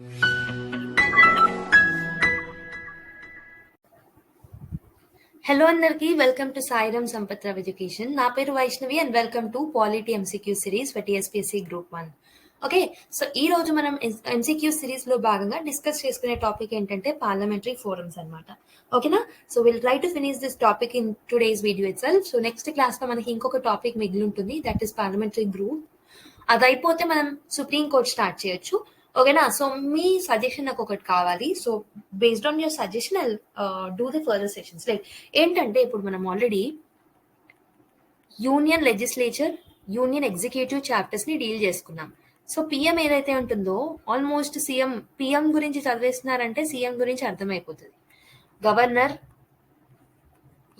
Hello అందరికి, welcome to Sairam సంపత్రావ్ education. నా పేరు Vaishnavi and welcome to Polity MCQ series for TSPSC Group-1. Okay, so ఈ రోజు మనం MCQ సిరీస్ లో భాగంగా డిస్కస్ చేసుకునే టాపిక్ ఏంటంటే పార్లమెంటరీ ఫోరమ్స్ అన్నమాట. ఓకేనా? So will try to finish this topic in today's video it self. So next class లో మనకి ఇంకొక టాపిక్ మిగిలి ఉంటుంది, దట్ ఈస్ పార్లమెంటరీ గ్రూప్. అది అయిపోతే మనం సుప్రీం కోర్ట్ స్టార్ట్ చేయొచ్చు. ఓకేనా? సో మీ సజెషన్ నాకు ఒకటి కావాలి. So based on your suggestion I do the further sessions. Like ఏంటంటే, ఇప్పుడు మనం already union legislature, union executive chapters ని డీల్ చేసుకున్నాం. సో పిఎం ఏదైతే ఉంటుందో ఆల్మోస్ట్ పిఎం గురించి చదివేస్తున్నారంటే సీఎం గురించి అర్థమైపోతుంది. గవర్నర్,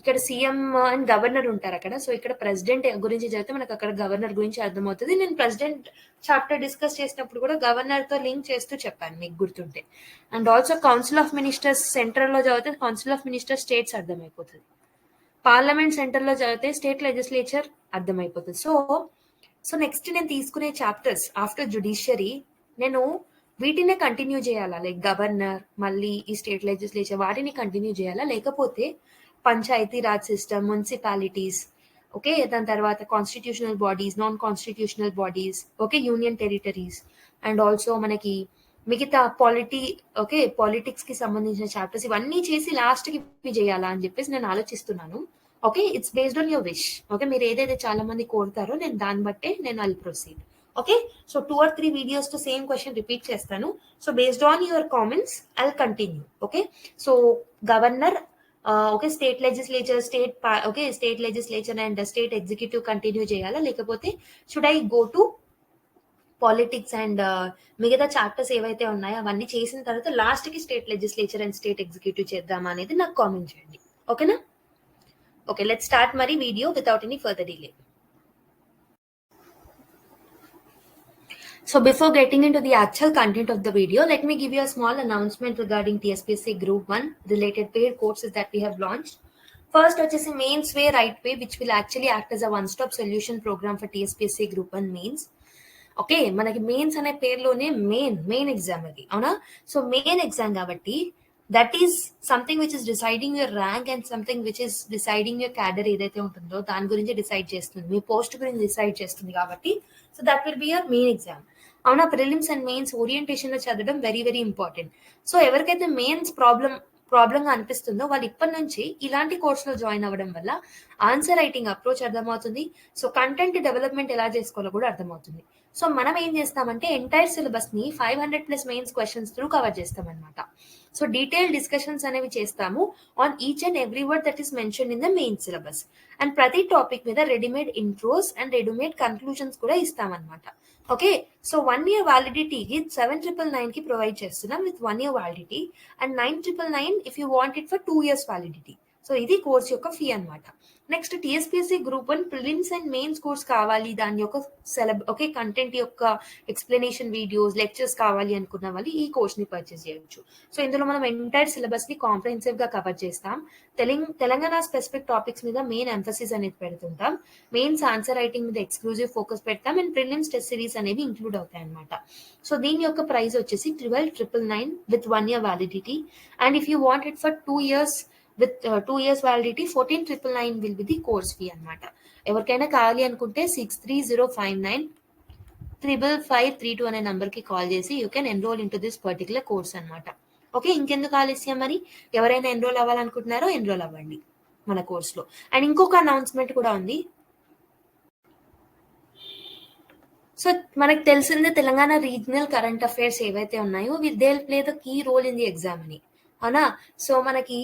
ఇక్కడ సీఎం అండ్ గవర్నర్ ఉంటారు అక్కడ. సో ఇక్కడ ప్రెసిడెంట్ గురించి చదివితే మనకు అక్కడ గవర్నర్ గురించి అర్థమవుతుంది. నేను ప్రెసిడెంట్ చాప్టర్ డిస్కస్ చేసినప్పుడు కూడా గవర్నర్ తో లింక్ చేస్తూ చెప్పాను, మీకు గుర్తుంటే. And also council of ministers central లో చదివితే కౌన్సిల్ ఆఫ్ మినిస్టర్స్ స్టేట్స్ అర్థమైపోతుంది. పార్లమెంట్ సెంటర్ లో చదివితే స్టేట్ లెజిస్లేచర్ అర్థమైపోతుంది. సో నెక్స్ట్ నేను తీసుకునే చాప్టర్స్ ఆఫ్టర్ జుడిషియరీ నేను వీటినే కంటిన్యూ చేయాలా? లైక్ గవర్నర్, మళ్ళీ ఈ స్టేట్ లెజిస్లేచర్, వాటిని కంటిన్యూ చేయాలా? లేకపోతే panchayati raj system, municipalities, okay, దాని తర్వాత constitutional bodies, non constitutional bodies, okay, union territories, and also మనకి మిగతా పాలిటిక్స్ కి సంబంధించిన చాప్టర్స్ ఇవన్నీ చేసి లాస్ట్ కి ఇవి చేయాలా అని చెప్పేసి నేను ఆలోచిస్తున్నాను. Okay, it's based on your wish. Okay, మీరు ఏదైతే చాలా మంది కోరుతారో నేను దాన్ని బట్టే నేను I'll proceed. Okay, so 2 or 3 videos తో సేమ్ క్వశ్చన్ రిపీట్ చేస్తాను. So based on your comments I'll continue. Okay, so governor, okay, state legislature, state legislature and state executive continue చేయాలా? లేకపోతే should I go to politics and మిగతా chapters ఏవైతే ఉన్నాయో అవన్నీ చేసిన తర్వాత లాస్ట్ కి state legislature and state executive చేద్దామా అనేది నాకు కామెంట్ చేయండి. ఓకేనా? ఓకే, లెట్స్ స్టార్ట్ మరి video without any further delay. So before getting into the actual content of the video, let me give you a small announcement regarding TSPSC Group-1 related paid courses that we have launched. First, which is a mains way, right way, which will actually act as a one-stop solution program for TSPSC Group-1 mains. Okay, మనకి mains అనే పేరులోనే main exam అది, అవునా? So main exam కాబట్టి that is something which is deciding your rank and something which is deciding your cadre ఏదైతే ఉంటుందో దాని గురించి డిసైడ్ చేస్తుంది, మీ పోస్ట్ గురించి డిసైడ్ చేస్తుంది కాబట్టి so that will be your main exam, అవునా? ప్రిలిమ్స్ అండ్ మెయిన్స్ ఓరియంటేషన్ లో చదవడం వెరీ వెరీ ఇంపార్టెంట్. సో ఎవరికైతే మెయిన్స్ ప్రాబ్లం గా అనిపిస్తుందో వాళ్ళు ఇప్పటి నుంచి ఇలాంటి కోర్సులో జాయిన్ అవ్వడం వల్ల ఆన్సర్ రైటింగ్ అప్రోచ్ అర్థమవుతుంది. సో కంటెంట్ డెవలప్మెంట్ ఎలా చేసుకోవాలో కూడా అర్థమవుతుంది. సో మనం ఏం చేస్తామంటే ఎంటైర్ సిలబస్ ని 500+ మెయిన్స్ క్వశ్చన్స్ త్రూ కవర్ చేస్తాం అనమాట. సో డీటెయిల్ డిస్కషన్స్ అనేవి చేస్తాము on each and every word that is mention in the main syllabus. And ప్రతి టాపిక్ మీద readymade intros and readymade conclusions కూడా ఇస్తామన్నమాట. ఓకే, సో 1 year వ్యాలిడిటీకి 7,999 కి provide చేస్తున్నాం with 1 year validity, and 9,999 if you want it for 2 years validity. So ఇది course యొక్క fee అనమాట. Next TSPSC Group-1 prelims and mains course కావాలి, దాని యొక్క కంటెంట్ యొక్క ఎక్స్ప్లెనేషన్ వీడియోస్, లెక్చర్స్ కావాలి అనుకున్న వాళ్ళు ఈ కోర్స్ ని పర్చేస్ చేయొచ్చు. సో ఇందులో మనం ఎంటైర్ సిలబస్ ని కాంప్రహెన్సివ్ గా కవర్ చేస్తాం. తెలంగాణ స్పెసిఫిక్ టాపిక్స్ మీద మెయిన్ ఎంఫసిస్ అనేది పెడుతుంటాం. మెయిన్స్ ఆన్సర్ రైటింగ్ మీద ఎక్స్క్లూజివ్ ఫోకస్ పెడతాం అండ్ ప్రిలిమ్స్ టెస్ట్ సిరీస్ అనేవి ఇంక్లూడ్ అవుతాయి అనమాట. సో దీని యొక్క ప్రైస్ వచ్చేసి 12,999 with 1 year validity, and if you want it for 2 years with 2 years validity 14,999 will be the course fee అన్నమాట. ఎవరికైనా కావాలి అనుకుంటే 6305935532 అనే నంబర్ కి కాల్ చేసి you can enrol in to this particular course అనమాట. ఓకే, ఇంకెందుకు ఆలస్యం, మరి ఎవరైనా ఎన్రోల్ అవ్వాలనుకుంటున్నారో ఎన్రోల్ అవ్వండి మన కోర్స్ లో. అండ్ ఇంకొక అనౌన్స్మెంట్ కూడా ఉంది. సో మనకు తెలిసిందే తెలంగాణ రీజనల్ కరెంట్ అఫైర్స్ ఏవైతే ఉన్నాయో they play the key role in the exam అని, అవునా? సో మనకి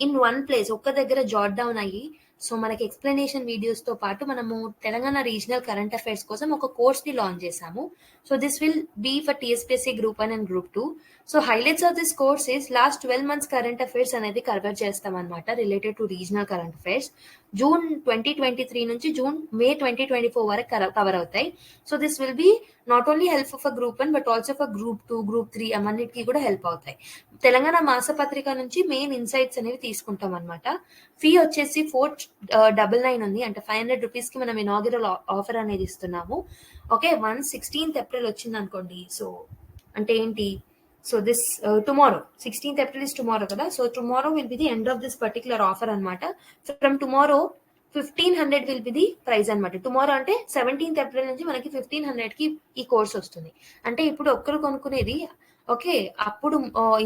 ఇన్ వన్ ప్లేస్ ఒక్క దగ్గర జాట్ డౌన్ అయ్యి, సో మనకి ఎక్స్ప్లెనేషన్ వీడియోస్ తో పాటు మనము తెలంగాణ రీజనల్ కరెంట్ అఫైర్స్ కోసం ఒక కోర్స్ ని లాంచ్ చేసాము. So this will be for TSPSC Group-1 and Group-2. So highlights of this course is last 12 months current affairs అనేది కవర్ చేస్తాం అనమాట, related to regional current affairs. June 2023 నుంచి May 2024 వరకు cover అవుతాయి. So this will be not only help for Group-1 but also for Group-2, Group-3 అన్నిటికీ కూడా help అవుతాయి. తెలంగాణ మాసపత్రిక నుంచి మెయిన్ ఇన్సైట్స్ అనేవి తీసుకుంటాం అనమాట. ఫీ వచ్చేసి 499 ఉంది, అంటే 500 రూపీస్ కి మనం ఇనాగరల్ ఆఫర్ అనేది ఇస్తున్నాము. ఓకే, 16th April వచ్చింది అనుకోండి. సో అంటే ఏంటి, So this tomorrow, 16th April is tomorrow kada. So tomorrow will be the end of this particular offer anamata. From tomorrow 1500 will be the price అనమాట. Tomorrow అంటే 17th April నుంచి మనకి 1500 కి ఈ కోర్స్ వస్తుంది. అంటే ఇప్పుడు ఒక్కరు కొనుక్కునేది ఓకే, అప్పుడు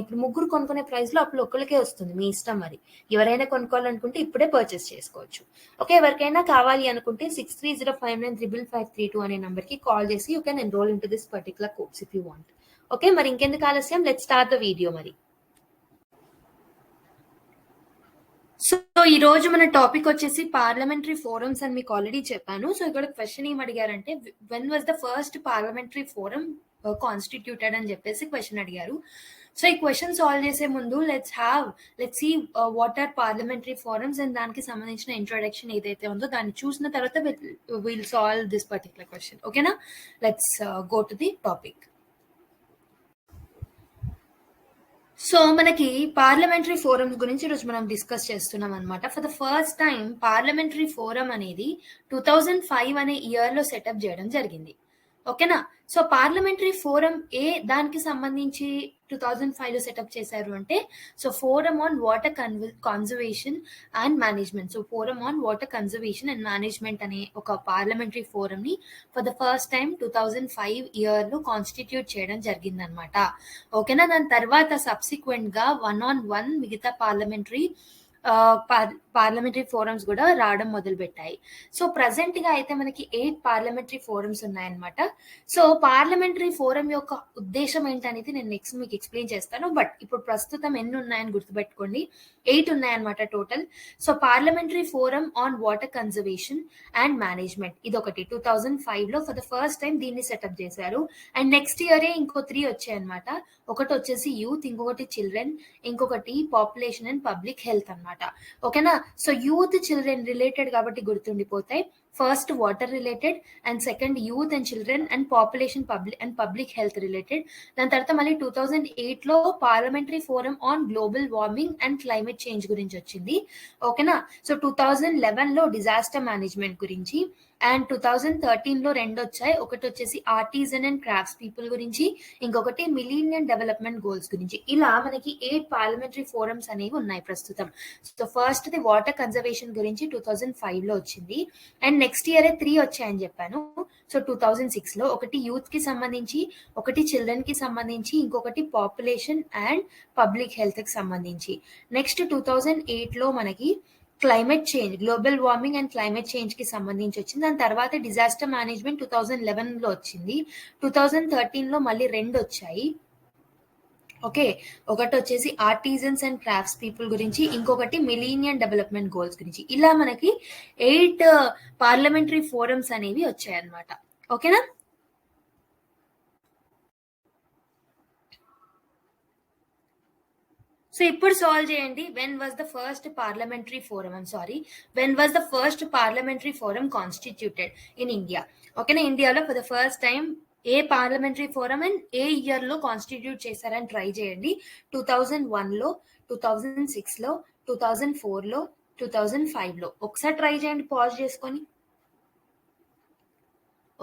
ఇప్పుడు ముగ్గురు కొనుక్కునే ప్రైస్ లో అప్పుడు ఒక్కరికే వస్తుంది. మీ ఇష్టం మరి. ఎవరైనా కొనుక్కోవాలనుకుంటే ఇప్పుడే పర్చేస్ చేసుకోవచ్చు. ఓకే, ఎవరికైనా కావాలి అనుకుంటే 6305935532 అనే నంబర్ కి కాల్ చేసి you can enrol in to this particular course if you want. Okay, మరి ఇంకెందుకు ఆలస్యం, లెట్స్ స్టార్ట్ ద వీడియో మరి. సో ఈ రోజు మన టాపిక్ వచ్చేసి పార్లమెంటరీ ఫోరమ్స్ అని మీకు ఆల్రెడీ చెప్పాను. సో ఇక్కడ క్వశ్చన్ ఏం అడిగారంటే, when was the first parliamentary forum constituted అని చెప్పేసి క్వశ్చన్ అడిగారు. సో ఈ క్వశ్చన్ సాల్వ్ చేసే ముందు let's see what are parliamentary forums and దానికి సంబంధించిన ఇంట్రొడక్షన్ ఏదైతే ఉందో దాన్ని చూసిన తర్వాత will solve this particular question. ఓకేనా, let's go to the topic. So మనకి పార్లమెంటరీ ఫోరమ్స్ గురించి ఈరోజు మనం డిస్కస్ చేస్తున్నాం అనమాట. For the first time parliamentary forum అనేది 2005 అనే ఇయర్ లో సెటప్ చేయడం జరిగింది. ఓకేనా, సో పార్లమెంటరీ ఫోరం దానికి సంబంధించి 2005 లో సెటప్ చేశారు అంటే, so forum on water conservation and management. So forum on water conservation and management అనే ఒక పార్లమెంటరీ ఫోరం ని for the first time 2005 year లో కాన్స్టిట్యూట్ చేయడం జరిగిందనమాట. ఓకేనా, దాని తర్వాత సబ్సిక్వెంట్ గా 1 మిగతా పార్లమెంటరీ ఫోరమ్స్ కూడా రావడం మొదలు పెట్టాయి. సో ప్రజెంట్ గా అయితే మనకి 8 పార్లమెంటరీ ఫోరమ్స్ ఉన్నాయన్నమాట. సో పార్లమెంటరీ ఫోరం యొక్క ఉద్దేశం ఏంటనేది నేను నెక్స్ట్ మీకు ఎక్స్ప్లెయిన్ చేస్తాను. బట్ ఇప్పుడు ప్రస్తుతం ఎన్ని ఉన్నాయని గుర్తుపెట్టుకోండి, 8 ఉన్నాయన్నమాట total. So parliamentary forum on water conservation and management ఇది ఒకటి 2005 లో ఫర్ ద ఫస్ట్ టైం దీన్ని సెటప్ చేశారు. అండ్ నెక్స్ట్ ఇయరే ఇంకో 3 వచ్చాయన్నమాట. ఒకటి వచ్చేసి యూత్, ఇంకొకటి చిల్డ్రన్, ఇంకొకటి పాపులేషన్ అండ్ పబ్లిక్ హెల్త్ అన్నమాట. ఓకేనా, సో యూత్ చిల్డ్రన్ రిలేటెడ్ కాబట్టి గుర్తుండిపోతాయి. First water related, and second youth and children, and population public health related. దాని తర్వాత మళ్ళీ 2008 లో parliamentary forum on global warming and climate change గురించి వచ్చింది. ఓకేనా, సో 2011 లో డిజాస్టర్ మేనేజ్మెంట్ గురించి, అండ్ 2013 లో 2 వచ్చాయి. ఒకటి వచ్చేసి ఆర్టిజన్ అండ్ క్రాఫ్ట్స్ పీపుల్ గురించి, ఇంకొకటి మిలీనియం డెవలప్మెంట్ గోల్స్ గురించి. ఇలా మనకి 8 పార్లమెంటరీ ఫోరమ్స్ అనేవి ఉన్నాయి ప్రస్తుతం. So first the water conservation గురించి 2005 లో వచ్చింది. అండ్ నెక్స్ట్ ఇయర్ 3 వచ్చాయని చెప్పాను. సో 2006 లో ఒకటి యూత్ కి సంబంధించి, ఒకటి చిల్డ్రన్ కి సంబంధించి, ఇంకొకటి పాపులేషన్ అండ్ పబ్లిక్ హెల్త్ కి సంబంధించి. నెక్స్ట్ 2008 లో మనకి climate change, global warming and climate change కి సంబంధించి వచ్చింది. దాని తర్వాత డిజాస్టర్ మేనేజ్మెంట్ 2011 లో వచ్చింది. 2013 లో మళ్ళీ 2 వచ్చాయి. ఓకే, ఒకటి వచ్చేసి ఆర్టిజన్స్ అండ్ క్రాఫ్ట్స్ పీపుల్ గురించి, ఇంకొకటి మిలీనియం డెవలప్మెంట్ గోల్స్ గురించి. ఇలా మనకి 8 పార్లమెంటరీ ఫోరమ్స్ అనేవి వచ్చాయన్నమాట. ఓకేనా, సో ఇప్పుడు సాల్వ్ చేయండి. When was the first parliamentary forum, when was the first parliamentary forum constituted in India. ఓకేనా, ఇండియాలో for the first time A parliamentary forum and A year లో కాన్స్టిట్యూట్ చేశారని ట్రై చేయండి. 2001 లో, 2006 లో, 2004 లో, 2005 లో. ఒకసారి ట్రై చేయండి పాజ్ చేసుకొని.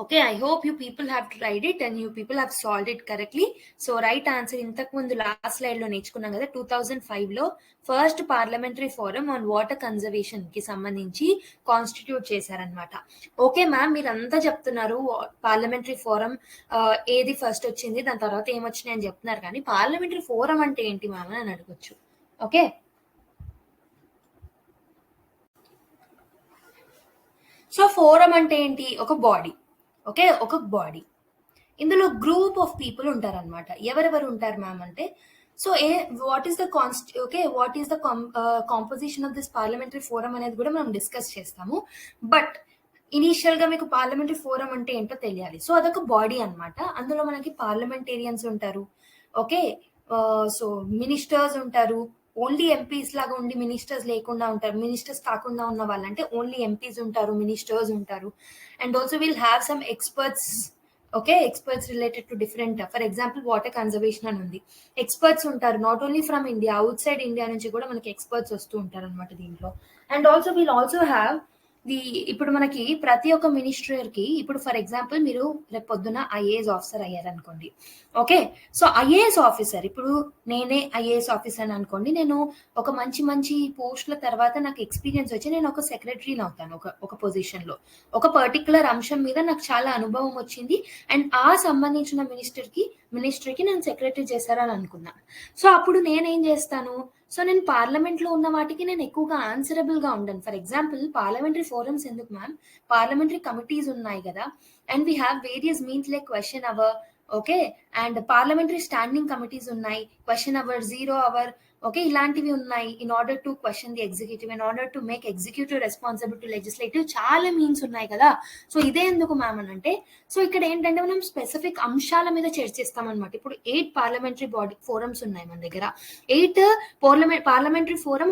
Okay, I hope you people have tried it and you people have solved it correctly. So right answer ఇంతకు ముందు లాస్ట్ స్లైడ్ లో నేర్చుకున్నాం కదా, 2005 లో first parliamentary forum on water conservation కి సంబంధించి కాన్స్టిట్యూట్ చేశారనమాట. ఓకే మ్యామ్, మీరు అంతా చెప్తున్నారు పార్లమెంటరీ ఫోరం ఏది ఫస్ట్ వచ్చింది, దాని తర్వాత ఏమొచ్చినాయి అని చెప్తున్నారు, కానీ పార్లమెంటరీ ఫోరం అంటే ఏంటి మ్యామ్ అని అడగొచ్చు. ఓకే, సో ఫోరం అంటే ఏంటి? ఒక బాడీ. ఓకే, ఒక బాడీ. ఇందులో గ్రూప్ ఆఫ్ పీపుల్ ఉంటారనమాట. ఎవరెవరు ఉంటారు మ్యామ్ అంటే, so what is the what is the composition of this parliamentary forum అనేది కూడా మనం డిస్కస్ చేస్తాము. బట్ ఇనీషియల్ గా మీకు పార్లమెంటరీ ఫోరం అంటే ఏంటో తెలియాలి. సో అదొక బాడీ అనమాట. అందులో మనకి పార్లమెంటేరియన్స్ ఉంటారు. ఓకే, సో మినిస్టర్స్ ఉంటారు. ఓన్లీ ఎంపీస్ లాగా ఉండి మినిస్టర్స్ లేకుండా ఉంటారు. మినిస్టర్స్ కాకుండా ఉన్న వాళ్ళంటే ఓన్లీ ఎంపీస్ ఉంటారు, మినిస్టర్స్ ఉంటారు. And also will have some experts. Okay, experts related to different, for example water conservation అని ఉంది, ఎక్స్పర్ట్స్ ఉంటారు. Not only from India, out side India నుంచి కూడా మనకి ఎక్స్పర్ట్స్ వస్తూ ఉంటారు అనమాట దీంట్లో. And also will also have ఇప్పుడు మనకి ప్రతి ఒక్క మినిస్టర్కి ఇప్పుడు ఫర్ ఎగ్జాంపుల్ మీరు రేపు పొద్దున ఐఏఎస్ ఆఫీసర్ అయ్యారనుకోండి. ఓకే. సో ఐఏఎస్ ఆఫీసర్ ఇప్పుడు నేనే ఐఏఎస్ ఆఫీసర్ అని అనుకోండి. నేను ఒక మంచి మంచి పోస్ట్‌ల తర్వాత నాకు ఎక్స్‌పీరియన్స్ వచ్చి నేను ఒక సెక్రటరీని అవుతాను ఒక పొజిషన్‌లో. ఒక పర్టిక్యులర్ అంశం మీద నాకు చాలా అనుభవం వచ్చింది. అండ్ ఆ సంబంధించిన మినిస్ట్రీకి నేను సెక్రటరీ చేశారని అనుకుందాం. సో అప్పుడు నేనేం చేస్తాను, సో నేను పార్లమెంట్‌లో ఉన్న వాటికి నేను ఎక్కువగా ఆన్సరబుల్‌గా ఉండను. ఫర్ ఎగ్జాంపుల్ పార్లమెంటరీ ఫోరమ్స్ ఎందుకు మ్యామ్? పార్లమెంటరీ కమిటీస్ ఉన్నాయి గదా! And we have various means like question hour, okay. And parliamentary standing committees ఉన్నాయి. Question hour, zero hour, okay. ఇలాంటివి ఉన్నాయి. In order to question the executive, in order to make executive responsible to legislative చాలా means ఉన్నాయి కదా! So ఇదే ఎందుకు ma'am అనంటే, so ఇక్కడ ఏంటంటే మనం స్పెసిఫిక్ అంశాల మీద చర్చిస్తామనమాట. ఇప్పుడు 8 పార్లమెంటరీ ఫోరమ్స్ ఉన్నాయి మన దగ్గర. 8 పార్లమెంటరీ ఫోరం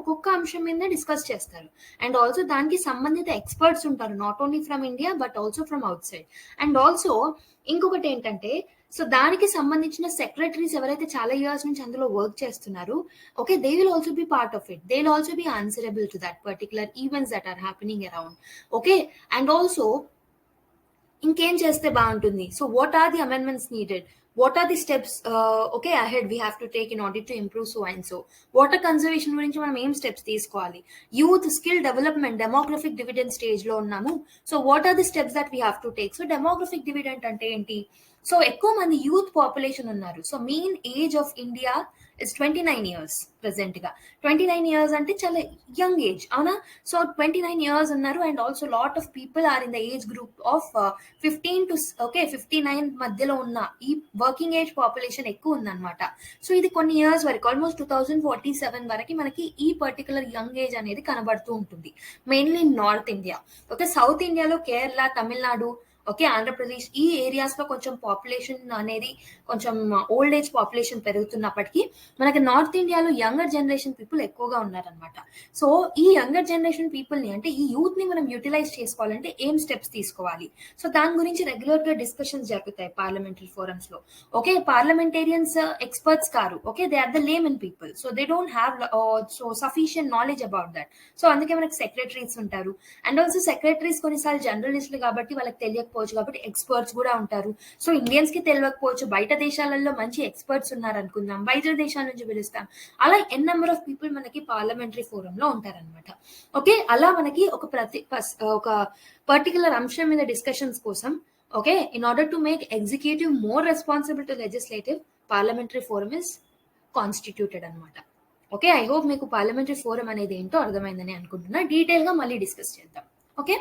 ఒక్కొక్క అంశం మీద డిస్కస్ చేస్తారు. అండ్ ఆల్సో దానికి సంబంధిత ఎక్స్పర్ట్స్ ఉంటారు. Not only from India but also from out side. And also ఇంకొకటి ఏంటంటే, సో దానికి సంబంధించిన సెక్రటరీస్ ఎవరైతే చాలా ఇయర్స్ నుంచి అందులో వర్క్ చేస్తున్నారు, okay, they will also be part of it. They will also be answerable to that particular events that are happening around. Okay. And also ఇంకేం చేస్తే బాగుంటుంది, so what are the amendments needed, what are the steps okay ahead we have to take in order to improve so and so. Water conservation గురించి మనం ఏం steps తీసుకోవాలి, youth skill development demographic dividend stage లో ఉన్నాము, so what are the steps that we have to take. So demographic dividend అంటే ఏంటి, so ఎక్కువ మంది యూత్ పాపులేషన్ ఉన్నారు. So main age of India is 29 years present గా. 29 years అంటే చాలా యంగ్ ఏజ్, అవునా? సో 29 years ఉన్నారు. And also lot of people are in the age group of 15 to 59 మధ్యలో ఉన్న ఈ వర్కింగ్ ఏజ్ పాపులేషన్ ఎక్కువ ఉందన్నమాట. సో ఇది కొన్ని ఇయర్స్ వరకు ఆల్మోస్ట్ 2047 వరకు మనకి ఈ పర్టికులర్ యంగ్ ఏజ్ అనేది కనబడుతూ ఉంటుంది, mainly north India. Okay. South ఇండియాలో కేరళ, తమిళనాడు, ఓకే, ఆంధ్రప్రదేశ్ ఈ ఏరియాస్ లో కొంచెం పాపులేషన్ అనేది కొంచెం ఓల్డ్ ఏజ్ పాపులేషన్ పెరుగుతున్నప్పటికీ మనకి నార్త్ ఇండియాలో యంగర్ జనరేషన్ పీపుల్ ఎక్కువగా ఉన్నారనమాట. సో ఈ యంగర్ జనరేషన్ పీపుల్ ని అంటే ఈ యూత్ ని మనం యూటిలైజ్ చేసుకోవాలంటే ఏం స్టెప్స్ తీసుకోవాలి, సో దాని గురించి రెగ్యులర్ గా డిస్కషన్స్ జరుగుతాయి పార్లమెంటరీ ఫోరమ్స్ లో. ఓకే. పార్లమెంటేరియన్స్ ఎక్స్పర్ట్స్ కారు, okay, they are the layman people, so they don't have so sufficient knowledge about that. So అందుకే మనకి సెక్రటరీస్ ఉంటారు. అండ్ ఆల్సో సెక్రటరీస్ కొన్నిసార్లు జర్నలిస్టులు కాబట్టి వాళ్ళకి తెలియకపోవచ్చు, కాబట్టి ఎక్స్పర్ట్స్ కూడా ఉంటారు. సో ఇండియన్స్ కి తెలియకపోవచ్చు, బయట దేశాలలో మంచి ఎక్స్పర్ట్స్ ఉన్నారు అనుకుందాం, బయట దేశాల నుంచి పిలుస్తాం. అలా ఎన్ నెంబర్ ఆఫ్ పీపుల్ మనకి పార్లమెంటరీ ఫోరం లో ఉంటారనమాట. ఓకే. అలా మనకి ఒక పర్టికులర్ అంశం మీద డిస్కషన్స్ కోసం, okay, in order to make executive more responsible to legislative, parliamentary forum is constituted అనమాట. ఓకే. ఐ హోప్ మీకు పార్లమెంటరీ ఫోరం అనేది ఏంటో అర్థమైందని అనుకుంటున్నా. డీటెయిల్ గా మళ్ళీ డిస్కస్ చేద్దాం. ఓకే.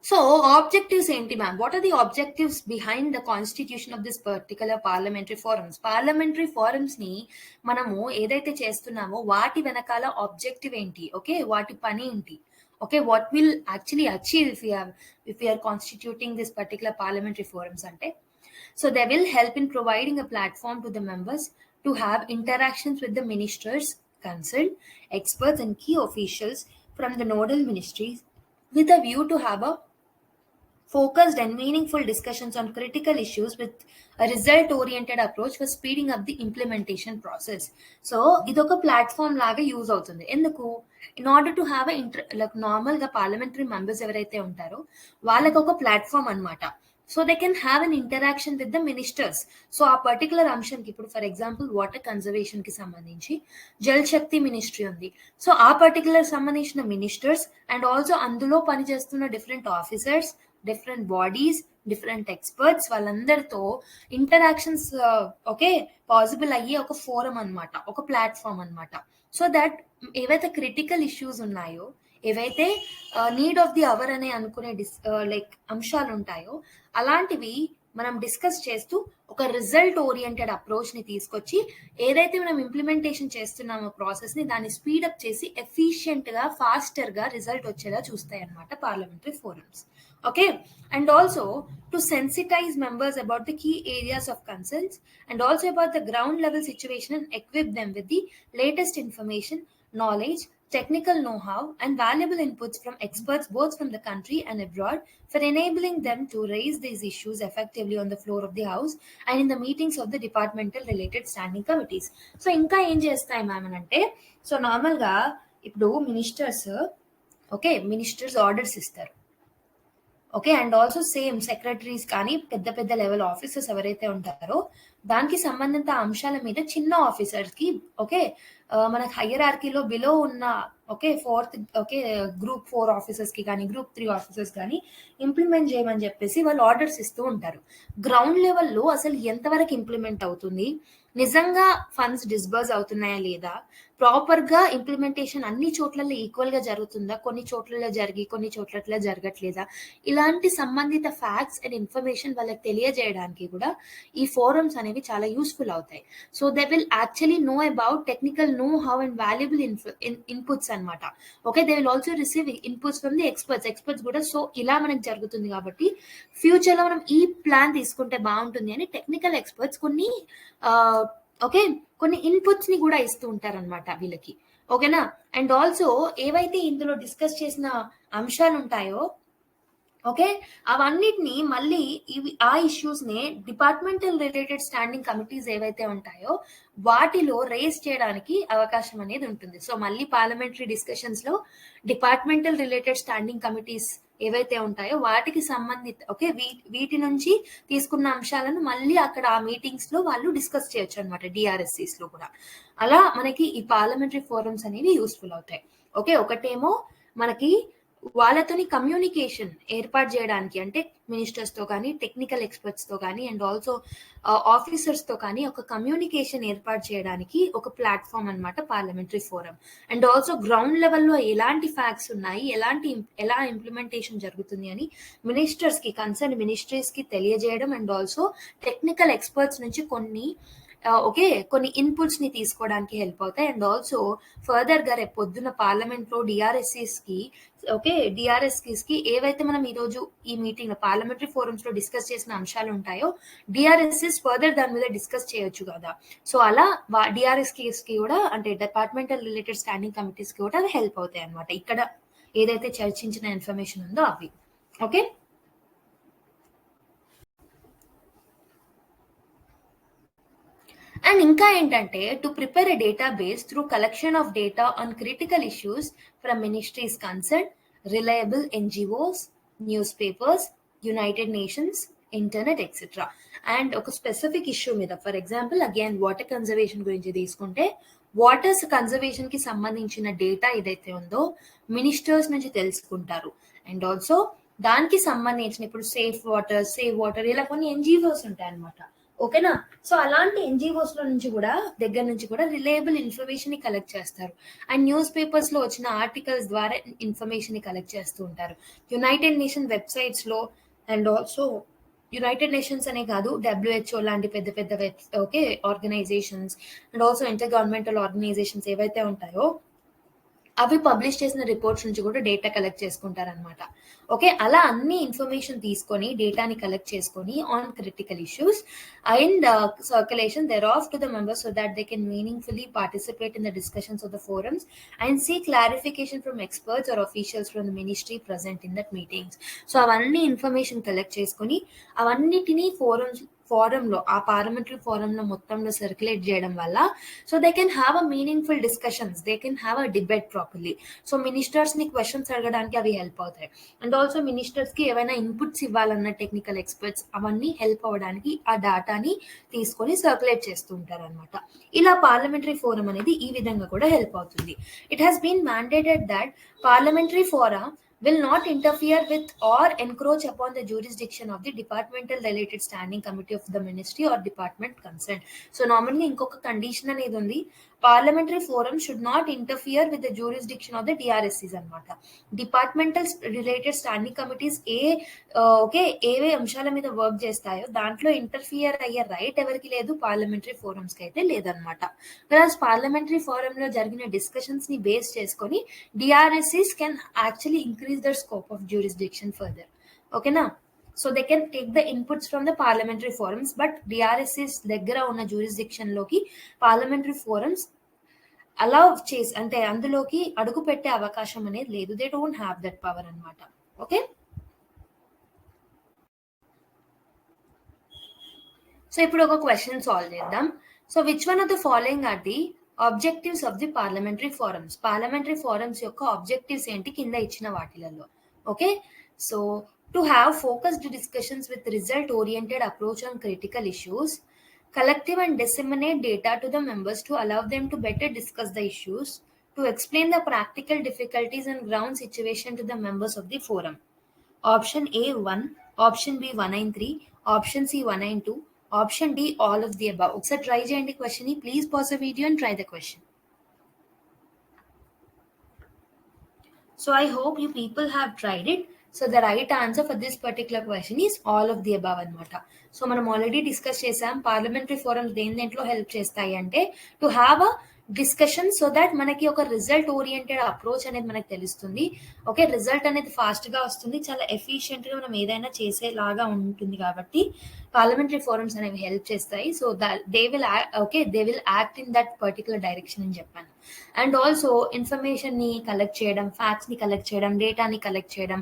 సో ఆబ్జెక్టివ్స్ ఏంటి ma'am? What are the objectives behind the constitution of this particular parliamentary forums? Parliamentary forums ని మనము ఏదైతే చేస్తున్నామో వాటి వెనకాల ఆబ్జెక్టివ్ ఏంటి, ఓకే, వాటి పని ఏంటి, okay, what will actually achieve if we are constituting this particular parliamentary forums అంటే, so they will help in providing a platform to the members to have interactions with the ministers, concerned experts and key officials from the nodal ministries with a view to have a focused and meaningful discussions on critical issues with a result oriented approach for speeding up the implementation process. So idoka platform laga use avutundi enduku, in order to have a like normal ga parliamentary members evaraithe untaro vallaki oka platform anamata, so they can have an interaction with the ministers. So ఆ particular అంశంకి ఇప్పుడు for example water conservation కి సంబంధించి జల్ శక్తి ministry ఉంది. So ఆ particular సంబంధించిన ministers and also అందులో పనిచేస్తున్న different officers, different bodies, different experts వాళ్ళందరితో ఇంటరాక్షన్స్, ఓకే, పాసిబుల్ అయ్యే ఒక ఫోరం అన్నమాట, ఒక ప్లాట్ఫామ్ అన్నమాట. సో దట్ ఏవైతే క్రిటికల్ ఇష్యూస్ ఉన్నాయో, ఏవైతే నీడ్ ఆఫ్ ది అవర్ అనే అనుకునే లైక్ అంశాలు ఉంటాయో అలాంటివి మనం డిస్కస్ చేస్తూ ఒక రిజల్ట్ ఓరియంటెడ్ అప్రోచ్ ని తీసుకొచ్చి ఏదైతే మనం ఇంప్లిమెంటేషన్ చేస్తున్నామో ప్రాసెస్ ని దాన్ని స్పీడప్ చేసి ఎఫిషియెంట్ గా, ఫాస్టర్ గా రిజల్ట్ వచ్చేలా చూస్తాయి అన్నమాట parliamentary forums. Okay. And also to sensitize members about the key areas of concerns and also about the ground level situation and equip them with the latest information, knowledge, technical know-how, and valuable inputs from experts both from the country and abroad for enabling them to raise these issues effectively on the floor of the House and in the meetings of the departmental related standing committees. So ఇంకా ఏం చేస్తాయి ma'am అంటే, so నార్మల్గా ఇప్పుడు ministers orders ఇస్తారు. Okay, and also same secretaries కానీ పెద్ద పెద్ద లెవెల్ ఆఫీసర్స్ ఎవరైతే ఉంటారో దానికి సంబంధిత అంశాల మీద చిన్న ఆఫీసర్స్ కి మనకు హైయరార్కీలో బిలో ఉన్న గ్రూప్ 4 ఆఫీసర్స్ కి కానీ గ్రూప్ 3 ఆఫీసర్స్ కానీ ఇంప్లిమెంట్ చేయమని చెప్పేసి వాళ్ళు ఆర్డర్స్ ఇస్తూ ఉంటారు. గ్రౌండ్ లెవెల్లో అసలు ఎంతవరకు ఇంప్లిమెంట్ అవుతుంది, నిజంగా ఫండ్స్ డిస్బర్స్ అవుతున్నాయా లేదా, ప్రాపర్ గా ఇంప్లిమెంటేషన్ అన్ని చోట్లలో ఈక్వల్ గా జరుగుతుందా, కొన్ని చోట్లలో జరిగి కొన్ని చోట్ల జరగట్లేదా, ఇలాంటి సంబంధిత ఫ్యాక్ట్స్ అండ్ ఇన్ఫర్మేషన్ వాళ్ళకి తెలియజేయడానికి కూడా ఈ ఫోరమ్స్ అనేవి చాలా యూస్ఫుల్ అవుతాయి. So they will actually know about technical know how and valuable inputs అనమాట. Okay, they will also receive inputs from the experts కూడా. సో ఇలా మనకు జరుగుతుంది కాబట్టి ఫ్యూచర్ లో మనం ఈ ప్లాన్ తీసుకుంటే బాగుంటుంది అని టెక్నికల్ ఎక్స్పర్ట్స్ కొన్ని ఇన్పుట్స్ ని కూడా ఇస్తూ ఉంటారనమాట వీళ్ళకి. ఓకేనా, అండ్ ఆల్సో ఏవైతే ఇందులో డిస్కస్ చేసిన అంశాలు ఉంటాయో అవన్నిటిని మళ్ళీ ఆ ఇష్యూస్ ని డిపార్ట్మెంటల్ రిలేటెడ్ స్టాండింగ్ కమిటీస్ ఏవైతే ఉంటాయో వాటిలో రేస్ చేయడానికి అవకాశం అనేది ఉంటుంది. సో మళ్ళీ పార్లమెంటరీ డిస్కషన్స్ లో డిపార్ట్మెంటల్ రిలేటెడ్ స్టాండింగ్ కమిటీస్ ఏవైతే ఉంటాయో వాటికి సంబంధిత వీటి నుంచి తీసుకున్న అంశాలను మళ్ళీ అక్కడ ఆ మీటింగ్స్ లో వాళ్ళు డిస్కస్ చేయొచ్చు అనమాట, డిఆర్ఎస్సీస్ లో కూడా. అలా మనకి ఈ పార్లమెంటరీ ఫోరమ్స్ అనేవి యూస్ఫుల్ అవుతాయి. ఒకటేమో మనకి వాళ్ళతోని కమ్యూనికేషన్ ఏర్పాటు చేయడానికి, అంటే మినిస్టర్స్ తో కానీ టెక్నికల్ ఎక్స్పర్ట్స్ తో కానీ అండ్ ఆల్సో ఆఫీసర్స్ తో కానీ ఒక కమ్యూనికేషన్ ఏర్పాటు చేయడానికి ఒక ప్లాట్ఫామ్ అనమాట parliamentary forum. And also ground లెవెల్లో ఎలాంటి ఫ్యాక్ట్స్ ఉన్నాయి, ఎలా ఇంప్లిమెంటేషన్ జరుగుతుంది అని మినిస్టర్స్ కి, కన్సర్న్ మినిస్ట్రీస్ కి తెలియజేయడం అండ్ ఆల్సో టెక్నికల్ ఎక్స్పర్ట్స్ నుంచి కొన్ని ఇన్పుట్స్ ని తీసుకోవడానికి హెల్ప్ అవుతాయి. అండ్ ఆల్సో ఫర్దర్ గా రేపు పొద్దున్న పార్లమెంట్ లో డిఆర్ఎస్సీస్ కి ఏవైతే మనం ఈ రోజు ఈ మీటింగ్ లో పార్లమెంటరీ ఫోరమ్స్ లో డిస్కస్ చేసిన అంశాలు ఉంటాయో డిఆర్ఎస్సీస్ ఫర్దర్ దాని మీద డిస్కస్ చేయొచ్చు కదా. సో అలా డిఆర్ఎస్సీస్ కి కూడా, అంటే డిపార్ట్మెంటల్ రిలేటెడ్ స్టాండింగ్ కమిటీస్ కి కూడా అవి హెల్ప్ అవుతాయి అనమాట, ఇక్కడ ఏదైతే చర్చించిన ఇన్ఫర్మేషన్ ఉందో అవి. ఓకే, అండ్ ఇంకా ఏంటంటే to prepare a database through collection of data on critical issues from ministries concern, reliable NGOs, news papers, United nations, internet etcetera. And ఒక స్పెసిఫిక్ ఇష్యూ మీద, for example again water conservation గురించి తీసుకుంటే waters conservation కి సంబంధించిన data ఏదైతే ఉందో ministers నుంచి తెలుసుకుంటారు. అండ్ ఆల్సో దానికి సంబంధించిన ఇప్పుడు సేవ్ వాటర్ ఇలా కొన్ని ఎన్జిఓస్ ఉంటాయి అనమాట. ఓకేనా, సో అలాంటి ఎన్జిఓస్ లో నుంచి కూడా రిలయబుల్ ఇన్ఫర్మేషన్ ని కలెక్ట్ చేస్తారు. అండ్ న్యూస్ పేపర్స్ లో వచ్చిన ఆర్టికల్స్ ద్వారా ఇన్ఫర్మేషన్ ని కలెక్ట్ చేస్తూ ఉంటారు. యునైటెడ్ నేషన్ వెబ్సైట్స్ లో అండ్ ఆల్సో యునైటెడ్ నేషన్స్ అనే కాదు, WHO లాంటి పెద్ద పెద్ద organisations and also intergovernmental organisations ఏవైతే ఉంటాయో అవి పబ్లిష్ చేసిన రిపోర్ట్స్ నుంచి కూడా డేటా కలెక్ట్ చేసుకుంటారనమాట. అలా అన్ని ఇన్ఫర్మేషన్ తీసుకొని డేటాని కలెక్ట్ చేసుకొని on critical issues and circulation thereof to the members so that they can meaningfully participate in the discussions of the forums and see clarification from experts or officials from the ministry present in that meetings. So అవన్నీ information collect చేసుకొని అవన్నిటినీ ఫోరంలో, ఆ parliamentary ఫోరంలో మొత్తంలో circulate చేయడం వల్ల so they can have a meaningful discussions, they can have a debate properly. So ministers ని questions అడగడానికి అవి హెల్ప్ అవుతాయి. అండ్ ఆల్సో మినిస్టర్స్ కి ఏవైనా ఇన్పుట్స్ ఇవ్వాలన్న టెక్నికల్ ఎక్స్పర్ట్స్ అవన్నీ హెల్ప్ అవ్వడానికి ఆ డాటాని తీసుకొని సర్క్యులేట్ చేస్తూ ఉంటారు అనమాట. ఇలా పార్లమెంటరీ ఫోరం అనేది ఈ విధంగా కూడా హెల్ప్ అవుతుంది. It has been mandated that parliamentary fora will not interfere with or encroach upon the jurisdiction of the departmental related standing committee of the ministry or department concerned. So normally ఇంకొక condition అనేది ఉంది, parliamentary forum should not interfere with the jurisdiction of the DRSCs అనమాట. Departmental related standing committees ఏవే అంశాల మీద work చేస్తాయో దాంట్లో interfere అయ్యే రైట్ ఎవరికి లేదు, పార్లమెంటరీ ఫోరమ్స్ కి అయితే లేదనమాట. పార్లమెంటరీ ఫోరం లో జరిగిన డిస్కషన్స్ ని బేస్ చేసుకొని DRSCs can actually increase their scope of jurisdiction further. ఓకేనా, so they can take the inputs from the parliamentary forums, but DRSCs దగ్గర ఉన్న జ్యూరిస్డిక్షన్ లోకి పార్లమెంటరీ ఫోరమ్స్ అలౌ చేసి అంటే అందులోకి అడుగు పెట్టే అవకాశం అనేది లేదు. They don't have that power అనమాట. ఓకే, సో ఇప్పుడు ఒక క్వశ్చన్ సాల్వ్ చేద్దాం. So which one of the following are the objectives of the parliamentary forums? Parliamentary forums యొక్క ఆబ్జెక్టివ్స్ ఏంటి కింద ఇచ్చిన వాటిలలో? Okay, so to have focused discussions with result oriented approach on critical issues, collective and disseminate data to the members to allow them to better discuss the issues, to explain the practical difficulties and ground situation to the members of the forum. Option A 1, option B 193, option C 192, option D all of the above. ఒకసారి try చేయండి question ని. Please pause the video and try the question. So I hope you people have tried it. So the right answer for this particular question is all of the above అనమాట. So మనం already discuss చేసాం parliamentary forums దేంట్లో help చేస్తాయి అంటే to have a discussion so that మనకి ఒక result oriented approach అనేది మనకు తెలుస్తుంది. ఓకే, రిజల్ట్ అనేది ఫాస్ట్ గా వస్తుంది, చాలా ఎఫిషియెంట్ గా మనం ఏదైనా చేసేలాగా ఉంటుంది కాబట్టి పార్లమెంటరీ ఫోరమ్స్ అనేవి హెల్ప్ చేస్తాయి. So they will act in that particular direction అని చెప్పాను. అండ్ ఆల్సో ఇన్ఫర్మేషన్ ని కలెక్ట్ చేయడం, ఫ్యాక్ట్స్ ని కలెక్ట్ చేయడం, డేటాని కలెక్ట్ చేయడం,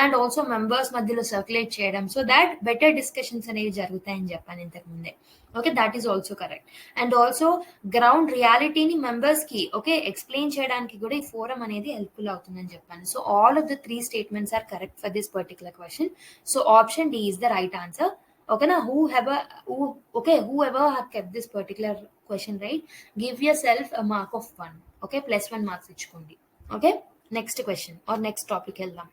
అండ్ ఆల్సో మెంబర్స్ మధ్యలో సర్క్యులేట్ చేయడం, సో దాట్ బెటర్ డిస్కషన్స్ అనేవి జరుగుతాయని చెప్పాను ఇంతకు ముందే. Okay, that is also correct. And also ground రియాలిటీని మెంబర్స్ కి ఓకే ఎక్స్ప్లెయిన్ చేయడానికి కూడా ఈ ఫోరం అనేది హెల్ప్ఫుల్ అవుతుందని చెప్పాను. So all of the 3 statements are correct for this particular question. So option D is the right answer. ఓకేనా, whoever have kept this particular question right, give yourself a mark of 1. Okay, +1 marks ఇచ్చుకోండి. Okay, next question or next topic వెళ్దాం.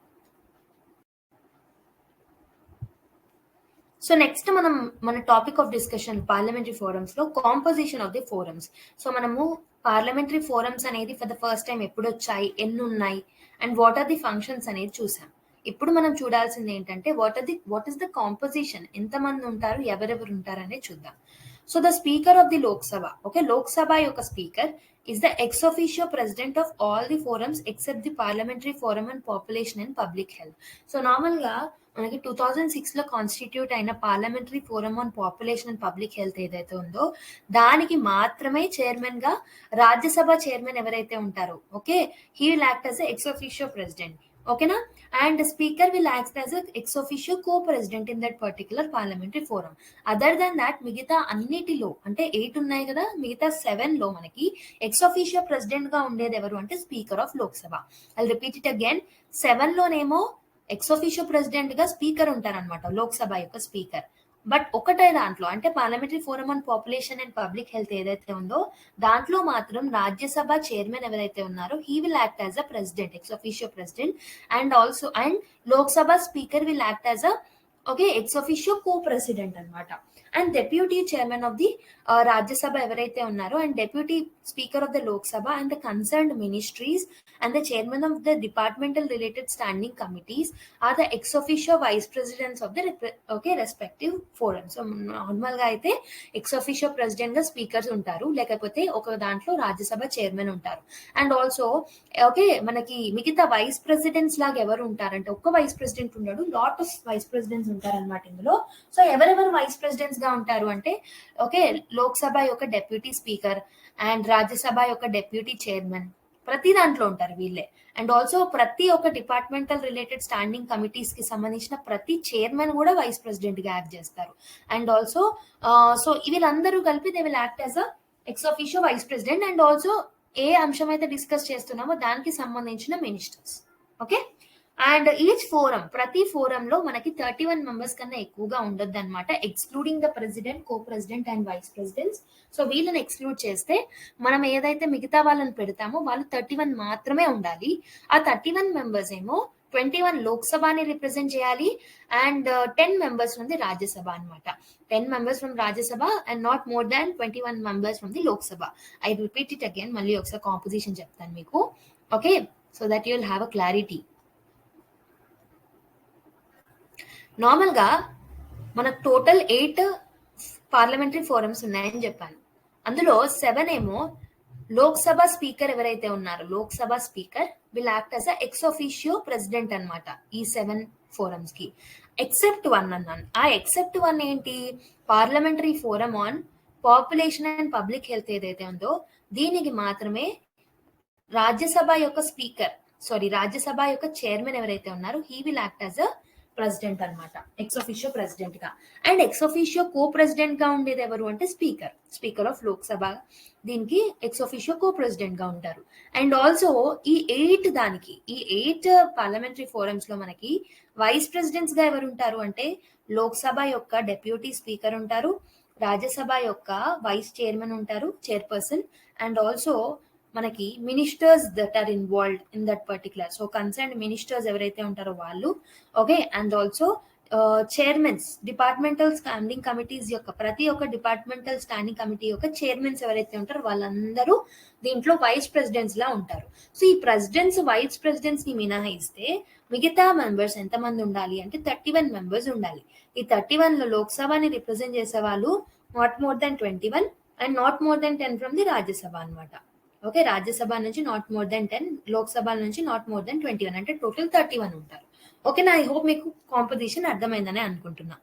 So next మనం మన topic of discussion parliamentary forums లో composition of the forums. So మనము parliamentary forums అనేది for the first time ఎప్పుడు వచ్చాయి, ఎన్ని ఉన్నాయి, and what are the functions అనేది చూసాం. ఇప్పుడు మనం చూడాల్సింది ఏంటంటే వాట్ ఈస్ ద కాంపోజిషన్, ఎంతమంది ఉంటారు, ఎవరెవరు ఉంటారు అనేది చూద్దాం. So the speaker of the Lok Sabha, okay, Lok Sabha యొక్క speaker is the ex officio president of all the forums except the parliamentary forum on population and public health. So normal గా మనకి 2006 లో కాన్స్టిట్యూట్ అయిన parliamentary forum on population and public health ఏదైతే ఉందో దానికి మాత్రమే chairman గా రాజ్యసభ చైర్మన్ ఎవరైతే ఉంటారో okay he will act as ex officio president. ఓకేనా, and speaker will act as ex officio co president in that particular parliamentary forum. Other than that మిగతా అన్నిటిలో అంటే 8 ఉన్నాయి కదా, మిగతా 7 లో మనకి ఎక్స్ ఆఫీషియో ప్రెసిడెంట్ గా ఉండేది ఎవరు అంటే speaker of Lok Sabha. I repeat it again, 7 లోనేమో ఎక్స్ ఆఫీషియో ప్రెసిడెంట్ గా స్పీకర్ ఉంటారనమాట, లోక్సభ యొక్క స్పీకర్. బట్ ఒకటే దాంట్లో అంటే parliamentary forum on population and public health ఏదైతే ఉందో దాంట్లో మాత్రం రాజ్యసభ చైర్మన్ ఎవరైతే ఉన్నారో he will act as a president, ex officio president, and also and Lok Sabha speaker will act as a okay ex officio co president అనమాట. And deputy chairman of the Rajya Sabha ఎవరైతే ఉన్నారో and deputy speaker of the Lok Sabha and the concerned ministries and the chairman of the departmental related standing committees are the ex officio vice presidents of the respective forum. So normal గా అయితే ex officio president గా speakers ఉంటారు, లేకపోతే ఒక దాంట్లో Rajya Sabha chairman ఉంటారు. And also okay మనకి మిగతా వైస్ ప్రెసిడెంట్స్ లాగా ఎవరు ఉంటారంటే ఒక్క వైస్ ప్రెసిడెంట్ ఉన్నాడు, లాట్ ఆఫ్ వైస్ ప్రెసిడెంట్స్ ఉంటారన్నమాట ఇందులో. సో ఎవరెవరు వైస్ ప్రెసిడెంట్స్ గా ఉంటారు అంటే ఓకే లోక్సభ యొక్క డెప్యూటీ స్పీకర్ అండ్ రాజ్యసభ యొక్క డెప్యూటీ చైర్మన్, ప్రతి దాంట్లో ఉంటారు వీళ్ళే. అండ్ ఆల్సో ప్రతి ఒక్క డిపార్ట్మెంటల్ రిలేటెడ్ స్టాండింగ్ కమిటీస్ కి సంబంధించిన ప్రతి చైర్మన్ కూడా వైస్ ప్రెసిడెంట్ గా యాక్ట్ చేస్తారు. అండ్ ఆల్సో సో వీళ్ళందరూ కలిపి they will act as a ex officio vice president. And also ఏ అంశం అయితే డిస్కస్ చేస్తున్నామో దానికి సంబంధించిన ministers. Okay, and each forum ప్రతి ఫోరంలో మనకి 31 మెంబర్స్ కన్నా ఎక్కువగా ఉండొద్దు అనమాట, excluding the president, co president and vice presidents. So వీళ్ళని ఎక్స్క్లూడ్ చేస్తే మనం ఏదైతే మిగతా వాళ్ళని పెడతామో వాళ్ళు 31 మాత్రమే ఉండాలి. ఆ 31 మెంబర్స్ ఏమో 21 లోక్సభని రిప్రజెంట్ చేయాలి and 10 members from the Rajya Sabha అనమాట. 10 members from Rajya Sabha and not more than 21 members from the Lok Sabha. I repeat it again, మళ్ళీ ఒకసారి కాంపోజిషన్ చెప్తాను మీకు. Okay, so that you will have a clarity. Normal గా మనకు టోటల్ 8 పార్లమెంటరీ ఫోరమ్స్ ఉన్నాయని చెప్పాను. అందులో 7 ఏమో లోక్సభ స్పీకర్ ఎవరైతే ఉన్నారో Lok Sabha speaker will act as ex officio president అనమాట ఈ 7 ఫోరమ్స్ కి. ఎక్సెప్ట్ 1 అన్నాను. ఆ ఎక్సెప్ట్ 1 ఏంటి, parliamentary forum on population and public health ఏదైతే ఉందో దీనికి మాత్రమే రాజ్యసభ యొక్క స్పీకర్ రాజ్యసభ యొక్క చైర్మన్ ఎవరైతే ఉన్నారో he will act as a president అనమాట, ఎక్స్ ప్రెసిడెంట్ గా. అండ్ ఎక్స్ కో ప్రెసిడెంట్ గా ఉండేది ఎవరు అంటే స్పీకర్ ఆఫ్ లోక్సభ. దీనికి ఎక్స్ కో ప్రెసిడెంట్ గా ఉంటారు. అండ్ ఆల్సో ఈ 8 పార్లమెంటరీ ఫోరమ్స్ లో మనకి వైస్ ప్రెసిడెంట్స్ గా ఎవరు ఉంటారు అంటే లోక్సభ యొక్క డెప్యూటీ స్పీకర్ ఉంటారు, రాజ్యసభ యొక్క వైస్ చైర్మన్ ఉంటారు, చైర్పర్సన్. అండ్ ఆల్సో మనకి ministers that are involved in that particular, so concern ministers ఎవరైతే ఉంటారో వాళ్ళు. Okay, and also chairmans, departmental standing committees యొక్క ప్రతి ఒక్క డిపార్ట్మెంటల్ స్టాండింగ్ కమిటీ యొక్క చైర్మన్స్ ఎవరైతే ఉంటారో వాళ్ళందరూ దీంట్లో వైస్ ప్రెసిడెంట్స్ లా ఉంటారు. సో ఈ ప్రెసిడెంట్స్ వైస్ ప్రెసిడెంట్స్ ని మినహాయిస్తే మిగతా మెంబర్స్ ఎంతమంది ఉండాలి అంటే 31 మెంబర్స్ ఉండాలి. ఈ 31 లో లోక్సభని రిప్రజెంట్ చేసే వాళ్ళు not more than 21 and not more than 10 from the Rajya Sabha అనమాట. ఓకే, రాజ్యసభ నుంచి నాట్ మోర్ దెన్ 10, లోక్సభ నుంచి నాట్ మోర్ దెన్ 21, అంటే టోటల్ 31 ఉంటారు. ఓకేనా, ఐ హోప్ మీకు కాంపోజిషన్ అర్థమైందని అనుకుంటున్నా.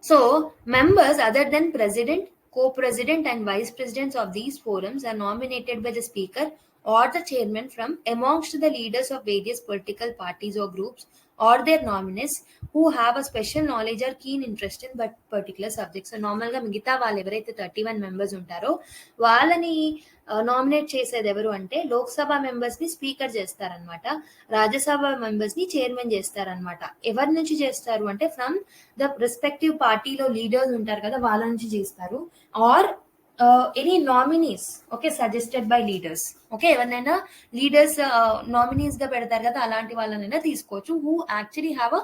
So members other than president, co-president and vice presidents of these forums are nominated by the speaker or the chairman from amongst the leaders of various political parties or groups or their nominees who have a special knowledge or keen interest in but particular subjects. So normal గా మిగతా వాళ్ళు ఎవరైతే 31 members ఉంటారో వాళ్ళని nominate చేసేది ఎవరు అంటే Lok Sabha members ని స్పీకర్ చేస్తారనమాట, రాజ్యసభ మెంబర్స్ ని చైర్మన్ చేస్తారనమాట. ఎవరి నుంచి చేస్తారు అంటే ఫ్రమ్ ద రెస్పెక్టివ్ పార్టీలో లీడర్స్ ఉంటారు కదా వాళ్ళ నుంచి చేస్తారు, or any nominees, okay, suggested by leaders. Okay, ఎవరినైనా లీడర్స్ నామినీస్ గా పెడతారు కదా అలాంటి వాళ్ళనైనా తీసుకోవచ్చు, who actually have a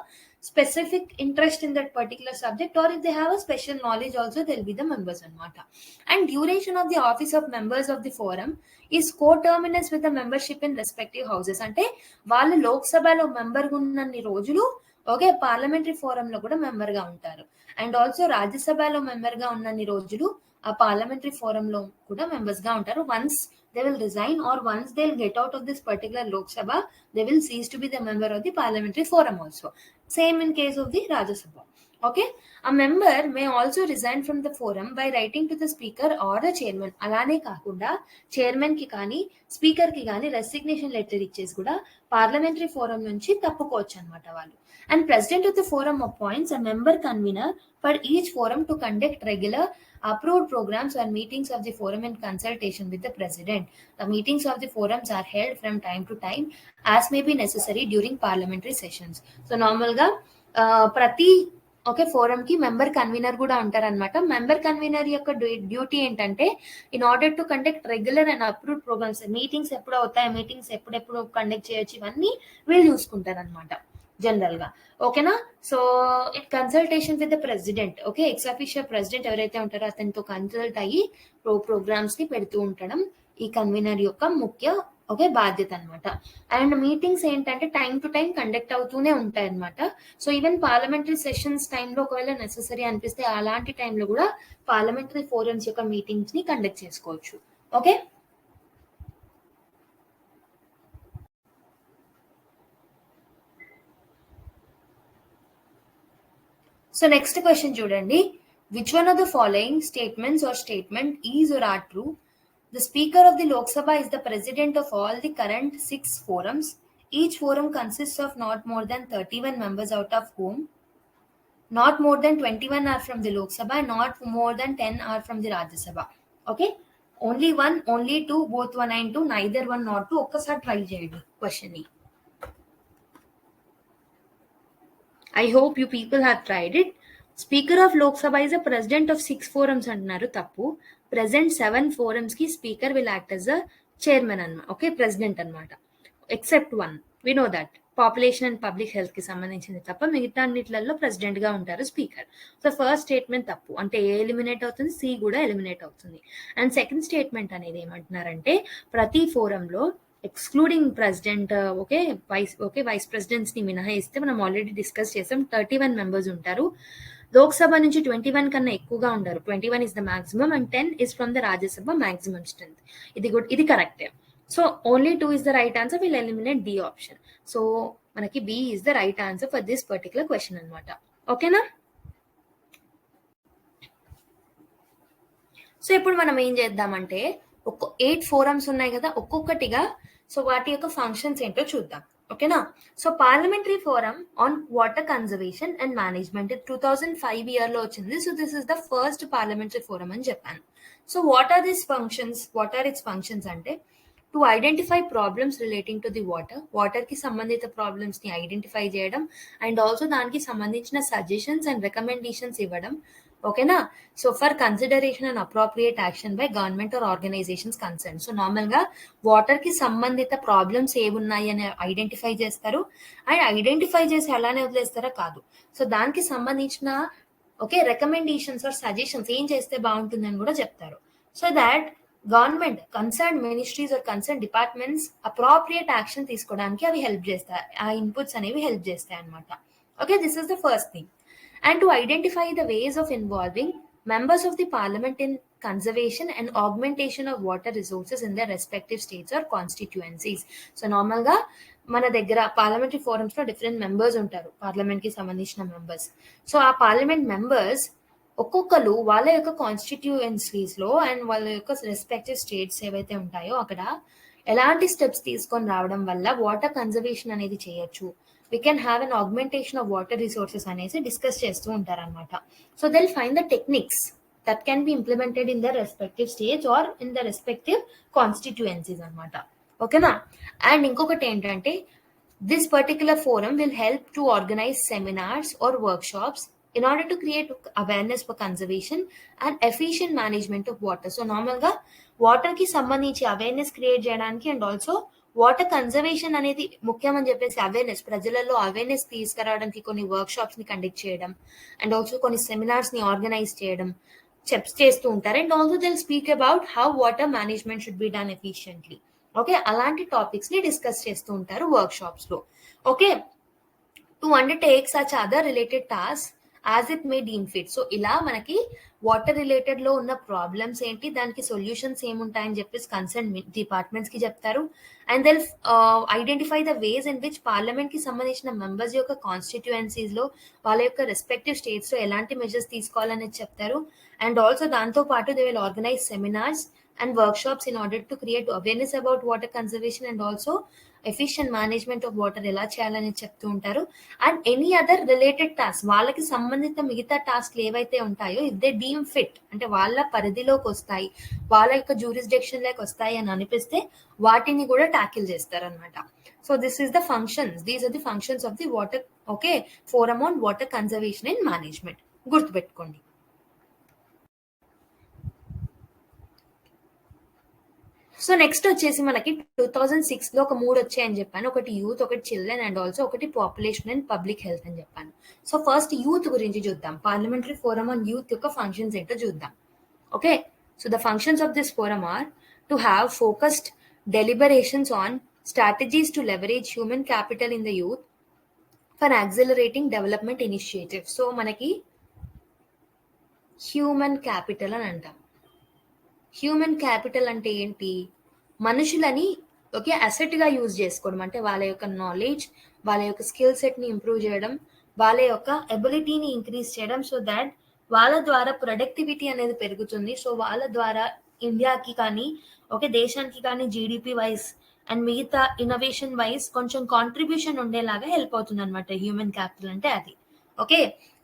specific interest in that particular subject, or if they have a special knowledge also they'll be the members anamata. And duration of the office of members of the forum is coterminous with the membership in respective houses. అంటే వాళ్ళు లోక్సభలో member ఉన్నన్ని రోజులు okay parliamentary forum లో కూడా member గా ఉంటారు. And also రాజ్యసభలో మెంబర్ గా ఉన్నన్ని రోజులు ఆ పార్లమెంటరీ ఫోరం లో కూడా మెంబర్స్ గా ఉంటారు. Once they will resign or once they'll get out of this particular Lok Sabha, they will cease to be the member of the parliamentary forum also. Same in case of the Rajya Sabha. Okay, a member may also resign from the forum by writing to the speaker or the chairman. అలానే కాకుండా chairman కి కానీ speaker కి కానీ resignation letter ఇచ్చేసి కూడా parliamentary forum నుంచి తప్పుకోవచ్చు అనమాట వాళ్ళు. And president of the forum appoints a member convener for each forum to conduct regular approved programs or meetings of the forum in consultation with the president. The meetings of the forums are held from time to time as may be necessary during parliamentary sessions. So normal ga ప్రతి okay forum కి member convener కూడా ఉంటారనమాట. Member convener యొక్క duty ఏంటంటే in order to conduct regular and approved programmes, meetings ఎప్పుడు అవుతాయి, meetings ఎప్పుడెప్పుడు conduct చేయొచ్చు, ఇవన్నీ వీళ్ళు చూసుకుంటారనమాట జనరల్ గా. ఓకేనా, so it consultation with the president. Okay, X official president ఎవరైతే ఉంటారో అతనితో కన్సల్ట్ అయ్యి ప్రోగ్రామ్స్ ని పెడుతూ ఉండడం ఈ కన్వీనర్ యొక్క ముఖ్య ఓకే బాధ్యత అనమాట. అండ్ మీటింగ్స్ ఏంటంటే టైం టు టైం కండక్ట్ అవుతూనే ఉంటాయి అనమాట. సో ఈవెన్ పార్లమెంటరీ సెషన్స్ టైంలో ఒకవేళ నెసెసరీ అనిపిస్తే అలాంటి టైంలో కూడా పార్లమెంటరీ ఫోరమ్స్ యొక్క మీటింగ్స్ ని కండక్ట్ చేసుకోవచ్చు. ఓకే, సో నెక్స్ట్ క్వశ్చన్ చూడండి. Which one of the following statements are statement is are are true? The Speaker of the Lok Sabha is the president of all the current 6 forums. Each forum consists of not more than 31 members, out of whom not more than 21 are from the Lok Sabha and not more than 10 are from the Rajya Sabha. Okay, only one, only two, both 1 and 2, neither one nor 2. ఒక్కసారి try చేయండి question ని. I hope you people have tried it. Speaker of Lok Sabha is a president of 6 forums అంటున్నారు, తప్పు. Present 7 forums కి speaker will act as a chairman అన్నమాట. Okay, president అన్నమాట. Except 1, we know that population and public health కి సంబంధించింది తప్ప మిగతా అన్నిట్లలో ప్రెసిడెంట్ గా ఉంటారు స్పీకర్. సో ఫస్ట్ స్టేట్మెంట్ తప్పు, అంటే ఏ ఎలిమినేట్ అవుతుంది, సి కూడా ఎలిమినేట్ అవుతుంది. అండ్ సెకండ్ స్టేట్మెంట్ అనేది ఏమంటున్నారంటే ప్రతి ఫోరంలో ఎక్స్క్లూడింగ్ ప్రెసిడెంట్ వైస్ ప్రెసిడెంట్స్ ని మినహాయిస్తే మనం ఆల్రెడీ డిస్కస్ చేసాం 31 మెంబర్స్ ఉంటారు. లోక్సభ నుంచి 21 కన్నా ఎక్కువగా ఉండరు. 21 is the maximum and 10 is from the Rajya Sabha maximum strength. ఇది కరెక్టే. So only 2 is the right answer. We'll eliminate D option. So మనకి B is the right answer for this particular question అనమాట. ఓకేనా? సో ఇప్పుడు మనం ఏం చేద్దామంటే 8 ఫోరమ్స్ ఉన్నాయి కదా, ఒక్కొక్కటిగా సో వాటి యొక్క ఫంక్షన్స్ ఏంటో చూద్దాం. ఓకేనా? So parliamentary forum on water conservation and management 2005 ఇయర్లో వచ్చింది. So this is the first parliamentary forum అని చెప్పాను. So what are its functions అంటే to identify problems relating to the water కి సంబంధిత ప్రాబ్లమ్స్ ని ఐడెంటిఫై చేయడం అండ్ ఆల్సో దానికి సంబంధించిన సజెషన్స్ అండ్ రికమెండేషన్స్ ఇవ్వడం. ఓకేనా? So for consideration and appropriate action by government or organisations concern. So normal గా వాటర్ కి సంబంధిత ప్రాబ్లమ్స్ ఏమున్నాయి అని ఐడెంటిఫై చేస్తారు అండ్ ఐడెంటిఫై చేసి అలానే వదిలేస్తారా కాదు. సో దానికి సంబంధించిన రికమెండేషన్స్ ఆర్ సజెషన్స్ ఏం చేస్తే బాగుంటుందని కూడా చెప్తారు. So that government concern ministries or concern departments appropriate action తీసుకోవడానికి అవి హెల్ప్ చేస్తాయి, ఆ ఇన్పుట్స్ అనేవి హెల్ప్ చేస్తాయి అనమాట. Okay, this is the first thing. And to identify the ways of involving members of the parliament in conservation and augmentation of water resources in their respective states or constituencies. So normal ga మన దగ్గర parliamentary forums లో different members ఉంటారు, parliament కి సంబంధించిన members. So ఆ parliament members ఒక్కొక్కరు వాళ్ళ యొక్క కాన్స్టిట్యూయెన్సీస్ లో అండ్ వాళ్ళ యొక్క రెస్పెక్టివ్ స్టేట్స్ ఏవైతే ఉంటాయో అక్కడ ఎలాంటి స్టెప్స్ తీసుకొని రావడం వల్ల వాటర్ కన్జర్వేషన్ అనేది చేయొచ్చు, we can have an augmentation of water resources అనేసి డిస్కస్ చేస్తూ ఉంటారనమాట. So they'll find the techniques that can be implemented in their respective states or in the respective constituencies అనమాట. ఓకేనా? అండ్ ఇంకొకటి ఏంటంటే this particular forum will help to organize seminars or workshops in order to create awareness for conservation and efficient management of water. So normal గా water కి సంబంధించి awareness create చేయడానికి and also water conservation అనేది ముఖ్యం అని చెప్పేసి awareness ప్రజలలో awareness తీసుకురావడానికి కొన్ని వర్క్ షాప్స్ ని కండక్ట్ చేయడం అండ్ ఆల్సో కొన్ని సెమినార్స్ ని ఆర్గనైజ్ చేయడం చేస్తూ ఉంటారు. And also they'll speak about how water management should be done efficiently. Okay, అలాంటి టాపిక్స్ ని డిస్కస్ చేస్తూ ఉంటారు వర్క్ షాప్స్ లో. Okay, to undertake such other related task as it may deem fit. So ఇలా మనకి వాటర్ రిలేటెడ్ లో ఉన్న problems ఏంటి, దానికి సొల్యూషన్స్ ఏముంటాయని చెప్పేసి కన్సర్న్ డిపార్ట్మెంట్స్ కి చెప్తారు. And they'll identify the ways in which parliament కి సంబంధించిన మెంబర్స్ యొక్క కాన్స్టిట్యుయెన్సీస్ లో వాళ్ళ యొక్క రెస్పెక్టివ్ స్టేట్స్ లో ఎలాంటి మెజర్స్ తీసుకోవాలనేది చెప్తారు. అండ్ ఆల్సో దాంతో పాటు they will organise seminars and workshops in order to create awareness about water conservation and also efficient management of water ఎలా చేయాలని చెప్తూ ఉంటారు. And any other related task వాళ్ళకి సంబంధిత మిగతా టాస్క్లు ఏవైతే ఉంటాయో ఇఫ్ దే డీమ్ ఫిట్ అంటే వాళ్ళ పరిధిలోకి వస్తాయి, వాళ్ళ యొక్క జ్యూరిస్డిక్షన్ లోకి వస్తాయి అని అనిపిస్తే వాటిని కూడా ట్యాకిల్ చేస్తారు అనమాట. So this is the functions, these are the functions of the water forum on water conservation and management. గుర్తుపెట్టుకోండి. సో నెక్స్ట్ వచ్చేసి మనకి 2006 లో ఒక 3 వచ్చాయని చెప్పాను. ఒకటి యూత్, ఒకటి చిల్డ్రన్ అండ్ ఆల్సో ఒకటి పాపులేషన్ అండ్ పబ్లిక్ హెల్త్ అని చెప్పాను. సో ఫస్ట్ యూత్ గురించి చూద్దాం. పార్లమెంటరీ ఫోరం ఆన్ యూత్ యొక్క ఫంక్షన్స్ ఏంటో చూద్దాం. Okay, so the functions of this forum are to have focused deliberations on strategies to leverage human capital in the youth for accelerating development initiatives. So మనకి human capital అని అంటాం. Human capital అంటే ఏంటి? మనుషులని asset గా use చేసుకోవడం, అంటే వాళ్ళ యొక్క నాలెడ్జ్, వాళ్ళ యొక్క స్కిల్ సెట్ ని ఇంప్రూవ్ చేయడం, వాళ్ళ యొక్క ఎబిలిటీని ఇంక్రీజ్ చేయడం, సో దాట్ వాళ్ళ ద్వారా ప్రొడక్టివిటీ అనేది పెరుగుతుంది. సో వాళ్ళ ద్వారా ఇండియాకి కానీ దేశానికి కానీ జీడిపి వైజ్ అండ్ మిగతా ఇన్నోవేషన్ వైజ్ కొంచెం కాంట్రిబ్యూషన్ ఉండేలాగా హెల్ప్ అవుతుంది అనమాట హ్యూమన్ క్యాపిటల్ అంటే అది. Okay,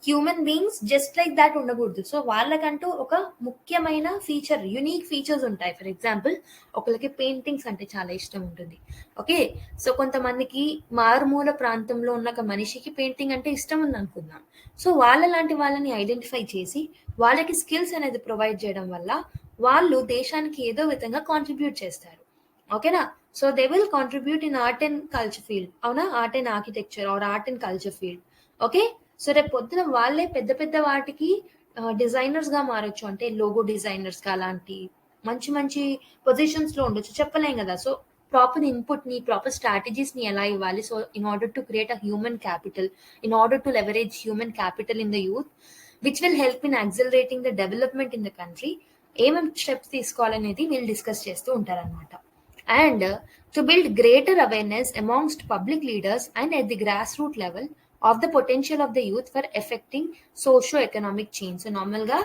human beings just like that ఉండకూడదు. సో వాళ్ళకంటూ ఒక ముఖ్యమైన ఫీచర్, యునిక్ ఫీచర్స్ ఉంటాయి. ఫర్ ఎగ్జాంపుల్ ఒకరికి పెయింటింగ్స్ అంటే చాలా ఇష్టం ఉంటుంది. ఓకే, సో కొంతమందికి మారుమూల ప్రాంతంలో ఉన్న ఒక మనిషికి పెయింటింగ్ అంటే ఇష్టం ఉంది అనుకుందాం. సో లాంటి వాళ్ళని ఐడెంటిఫై చేసి వాళ్ళకి స్కిల్స్ అనేది ప్రొవైడ్ చేయడం వల్ల వాళ్ళు దేశానికి ఏదో విధంగా కాంట్రిబ్యూట్ చేస్తారు. ఓకేనా? So they will contribute in art and culture field. అవునా? Art and architecture or art and culture field. Okay, so రేపు పొద్దున వాళ్ళే పెద్ద పెద్ద వాటికి డిజైనర్స్ గా మారొచ్చు, అంటే లోగో డిజైనర్స్ గా అలాంటి మంచి మంచి పొజిషన్స్ లో ఉండొచ్చు, చెప్పలేం కదా. సో ప్రాపర్ ఇన్పుట్ ని, ప్రాపర్ స్ట్రాటజీస్ ని ఎలా ఇవ్వాలి? So in order to create a human capital, in order to leverage human capital in the youth which will help in accelerating the development in the country, ఏమేమి steps తీసుకోవాలనేది వీళ్ళు discuss చేస్తూ ఉంటారనమాట. And to build greater awareness amongst public leaders and at the grass root level of the potential of the youth for affecting socio-economic change. So normal గా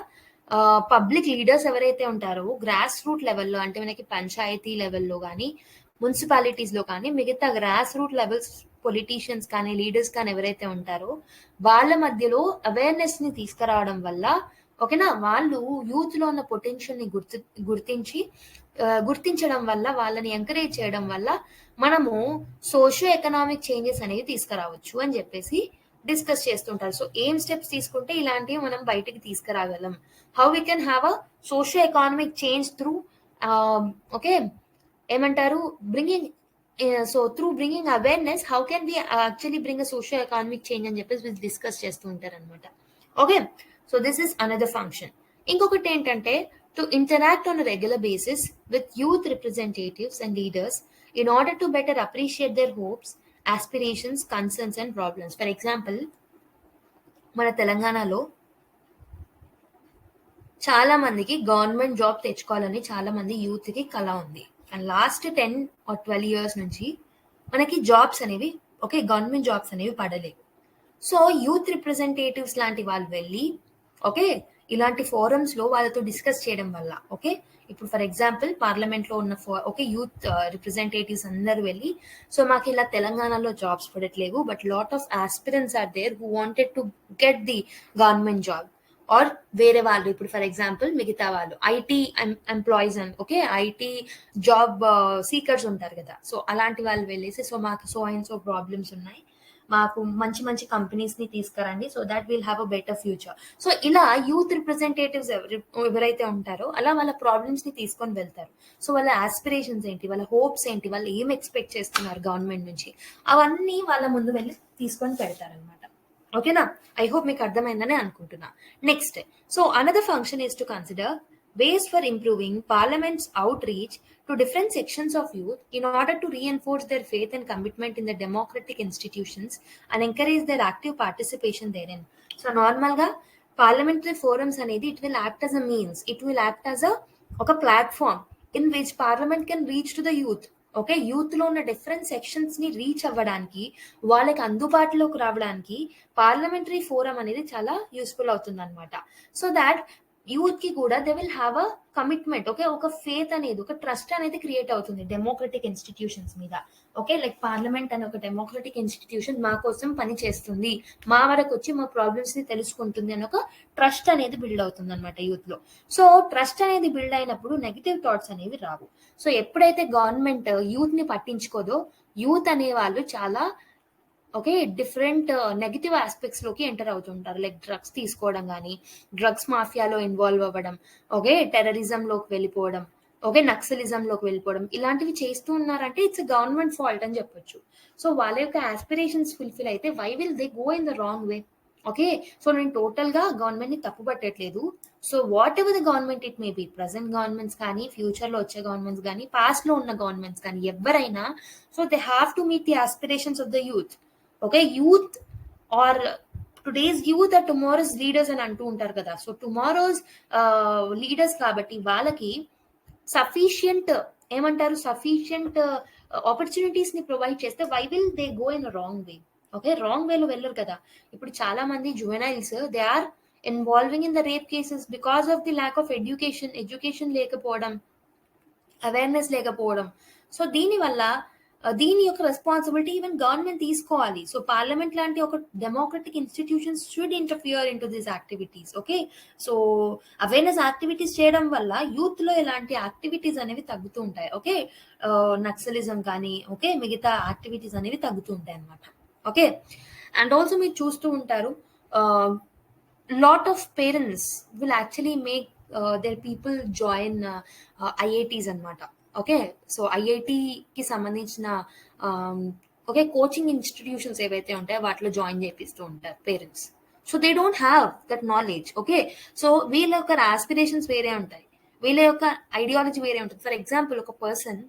public leaders ఎవరైతే ఉంటారో grass root లెవెల్లో, అంటే మనకి పంచాయతీ లెవెల్లో కానీ మున్సిపాలిటీస్లో కానీ మిగతా గ్రాస్ రూట్ లెవెల్స్ పొలిటీషియన్స్ కానీ లీడర్స్ కానీ ఎవరైతే ఉంటారో వాళ్ళ మధ్యలో అవేర్నెస్ని తీసుకురావడం వల్ల, ఓకేనా, వాళ్ళు యూత్లో ఉన్న పొటెన్షియల్ని గుర్తించడం వల్ల, వాళ్ళని ఎంకరేజ్ చేయడం వల్ల మనము సోషియో ఎకనామిక్ చేంజెస్ అనేవి తీసుకురావచ్చు అని చెప్పేసి డిస్కస్ చేస్తుంటారు. సో ఏం స్టెప్స్ తీసుకుంటే ఇలాంటివి మనం బయటికి తీసుకురాగలం, how we can have a socio economic change through okay ఏమంటారు bringing, so through bringing awareness how can we actually bring a socio economic change అని చెప్పేసి డిస్కస్ చేస్తూ ఉంటారు అనమాట. Okay, so this is another function. ఇంకొకటి ఏంటంటే to interact on regular basis with youth representatives and leaders in order to better appreciate their hopes, aspirations, concerns and problems. For example, మన తెలంగాణలో చాలా మందికి గవర్నమెంట్ జాబ్ తెచ్చుకోవాలని చాలా మంది youth కి కళ ఉంది. అండ్ లాస్ట్ 10 or 12 ఇయర్స్ నుంచి మనకి జాబ్స్ అనేవి, ఓకే, గవర్నమెంట్ జాబ్స్ అనేవి పడలేవు. సో యూత్ రిప్రజెంటేటివ్స్ లాంటి వాళ్ళు వెళ్ళి, ఓకే, ఇలాంటి ఫోరమ్స్ లో వాళ్ళతో డిస్కస్ చేయడం వల్ల, ఓకే, ఇప్పుడు ఫర్ ఎగ్జాంపుల్ పార్లమెంట్ లో ఉన్న ఓకే యూత్ రిప్రజెంటేటివ్స్ అందరూ వెళ్ళి, సో మాకు ఇలా తెలంగాణలో జాబ్స్ పడట్లేవు, but lot of aspirants are there who wanted to get the government job, or వేరే వాళ్ళు, ఇప్పుడు ఫర్ ఎగ్జాంపుల్ మిగతా వాళ్ళు IT employees and okay IT job seekers ఉంటారు కదా, సో అలాంటి వాళ్ళు వెళ్ళేసి, సో మాకు సో అండ్ సో ప్రాబ్లమ్స్ ఉన్నాయి, మాకు మంచి మంచి కంపెనీస్ ని తీసుకురండి, so that will have a better future. So ఇలా యూత్ రిప్రజెంటేటివ్స్ ఎవరైతే ఉంటారో అలా వాళ్ళ ప్రాబ్లమ్స్ ని తీసుకొని వెళ్తారు. సో వాళ్ళ ఆస్పిరేషన్స్ ఏంటి, వాళ్ళ హోప్స్ ఏంటి, వాళ్ళు ఏం ఎక్స్పెక్ట్ చేస్తున్నారు గవర్నమెంట్ నుంచి, అవన్నీ వాళ్ళ ముందు వెళ్ళి తీసుకొని పెడతారనమాట. ఓకేనా, ఐ హోప్ మీకు అర్థమైందని అనుకుంటున్నా. Next, so another function is to consider ways for improving Parliament's outreach to different sections of youth in order to reinforce their faith and commitment in the democratic institutions and encourage their active participation therein. So normal ga parliamentary forums anedi, it will act as a means, it will act as a platform in which parliament can reach to the youth. Okay, youth లో ఉన్న different sections ని reach అవ్వడానికి, వాళ్ళకి అందుబాటులోకి రావడానికి parliamentary forum అనేది చాలా useful అవుతుంది అనమాట. సో దాట్ యూత్ కి కూడా they will have a commitment, okay, ఒక ఫేత్ అనేది, ఒక ట్రస్ట్ అనేది క్రియేట్ అవుతుంది డెమోక్రటిక్ ఇన్స్టిట్యూషన్స్ మీద. ఓకే, లైక్ పార్లమెంట్ అనే ఒక డెమోక్రటిక్ ఇన్స్టిట్యూషన్ మా కోసం పని చేస్తుంది, మా వరకు వచ్చి మా ప్రాబ్లమ్స్ ని తెలుసుకుంటుంది అని ఒక ట్రస్ట్ అనేది బిల్డ్ అవుతుంది అనమాట యూత్ లో. సో ట్రస్ట్ అనేది బిల్డ్ అయినప్పుడు నెగిటివ్ థాట్స్ అనేవి రావు. సో ఎప్పుడైతే గవర్నమెంట్ యూత్ ని పట్టించుకోదో, యూత్ అనే వాళ్ళు చాలా ఓకే డిఫరెంట్ నెగిటివ్ ఆస్పెక్ట్స్ లోకి ఎంటర్ అవుతుంటారు, లైక్ డ్రగ్స్ తీసుకోవడం కానీ, డ్రగ్స్ మాఫియాలో ఇన్వాల్వ్ అవ్వడం, ఓకే టెర్రరిజం లోకి వెళ్ళిపోవడం, ఓకే నక్సలిజం లోకి వెళ్ళిపోవడం, ఇలాంటివి చేస్తూ ఉన్నారంటే ఇట్స్ గవర్నమెంట్ ఫాల్ట్ అని చెప్పొచ్చు. సో వాళ్ళ యొక్క ఆస్పిరేషన్స్ ఫుల్ఫిల్ అయితే why will they go in the wrong way? Okay, so నేను టోటల్ గా గవర్నమెంట్ ని తప్పు పట్టట్లేదు. So whatever the government it may be, present governments కానీ, ఫ్యూచర్ లో వచ్చే గవర్నమెంట్స్ కానీ, పాస్ట్ లో ఉన్న గవర్నమెంట్స్ కానీ, ఎవరైనా, so they have to meet the aspirations of the youth. Okay, youth are today's youth are tomorrow's leaders అని అంటూ ఉంటారు కదా, సో టుమారోస్ లీడర్స్ కాబట్టి వాళ్ళకి సఫిషియంట్ ఏమంటారు సఫిషియంట్ ఆపర్చునిటీస్ ని ప్రొవైడ్ చేస్తే why will they go in wrong way? Okay, wrong వేలో వెళ్ళరు కదా. ఇప్పుడు చాలా మంది juveniles they are involving in the rape cases because of the lack of education లేకపోవడం, అవేర్నెస్ లేకపోవడం. సో దీనివల్ల దీని యొక్క రెస్పాన్సిబిలిటీ ఈవెన్ గవర్నమెంట్ తీసుకోవాలి. సో పార్లమెంట్ లాంటి ఒక democratic institutions should interfere into these activities. Okay, so awareness activities చేయడం వల్ల యూత్ లో ఇలాంటి యాక్టివిటీస్ అనేవి తగ్గుతూ ఉంటాయి. ఓకే, నక్సలిజం కానీ, ఓకే మిగతా యాక్టివిటీస్ అనేవి తగ్గుతూ ఉంటాయి అనమాట. ఓకే, అండ్ ఆల్సో మీరు చూస్తూ ఉంటారు lot of parents will actually make their people join IITs అనమాట. ఓకే, సో ఐఐటికి సంబంధించిన ఓకే కోచింగ్ ఇన్స్టిట్యూషన్స్ ఏవైతే ఉంటాయో వాటిలో జాయిన్ చేపిస్తూ ఉంటారు parents. So they don't have that knowledge. Okay, so వీళ్ళ యొక్క ఆస్పిరేషన్స్ వేరే ఉంటాయి, వీళ్ళ యొక్క ఐడియాలజీ వేరే ఉంటుంది. ఫర్ ఎగ్జాంపుల్ ఒక పర్సన్,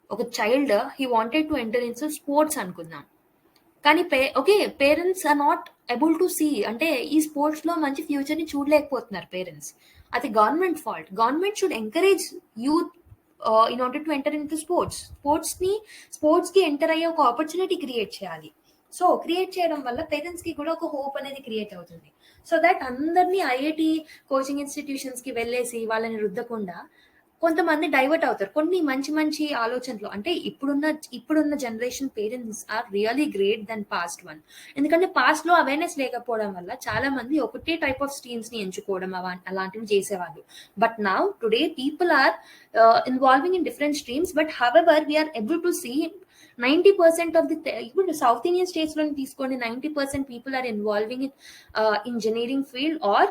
ఒక child he wanted to enter in sports అనుకుందాం, కానీ okay parents are not able to see, అంటే ఈ స్పోర్ట్స్ లో మంచి ఫ్యూచర్ ని చూడలేకపోతున్నారు పేరెంట్స్. అది government fault. Government should encourage youth in order to enter into sports కి ఎంటర్ అయ్యే ఒక ఆపర్చునిటీ క్రియేట్ చేయాలి. సో క్రియేట్ చేయడం వల్ల పేరెంట్స్ కి కూడా ఒక హోప్ అనేది క్రియేట్ అవుతుంది. సో దట్ అందరినీ ఐఐటి కోచింగ్ ఇన్స్టిట్యూషన్స్ కి వెళ్ళేసి వాళ్ళని రుద్దకుండా కొంతమంది డైవర్ట్ అవుతారు. కొన్ని మంచి మంచి ఆలోచనలు అంటే ఇప్పుడున్న generation parents are really great than past one. ఎందుకంటే పాస్ట్ లో అవేర్నెస్ లేకపోవడం వల్ల చాలా మంది ఒకటే టైప్ ఆఫ్ స్ట్రీమ్స్ ని ఎంచుకోవడం అలాంటివి చేసేవాళ్ళు. But now today people are involving in different streams. But however we are able to see 90% of the ఇప్పుడు సౌత్ ఇండియన్ స్టేట్స్ లో తీసుకోండి, 90% people are involving in engineering field or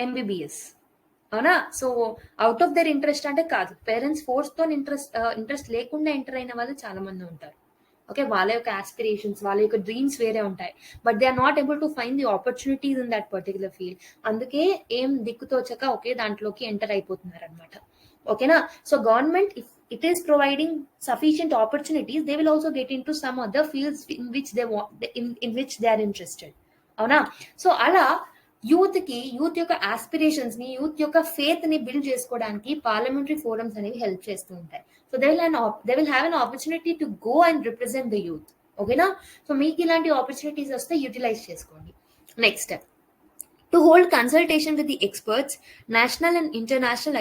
MBBS. అవునా? So out of their interest అంటే కాదు, parents force తో interest లేకుండా enter అయిన వాళ్ళు చాలా మంది ఉంటారు. ఓకే, వాళ్ళ యొక్క ఆస్పిరేషన్స్, వాళ్ళ యొక్క డ్రీమ్స్ వేరే ఉంటాయి. But they are not able to find the opportunities in that particular field. అందుకే ఏం దిక్కుతోచక ఒకే దాంట్లోకి ఎంటర్ అయిపోతున్నారు అనమాట. ఓకేనా? So government if it is providing sufficient opportunities, they will also get into some other fields in which they want, in which they are interested. అవునా? So అలా యూత్ యొక్క ఆస్పిరేషన్స్ ని, యూత్ యొక్క ఫేత్ ని build చేసుకోవడానికి parliamentary forums అనేవి help చేస్తూ ఉంటాయి. So they will have an opportunity to go and represent the youth. ఓకేనా? సో మీకు ఇలాంటి ఆపర్చునిటీస్ వస్తే యూటిలైజ్ చేసుకోండి. Next step, to hold consultation with the experts, national and international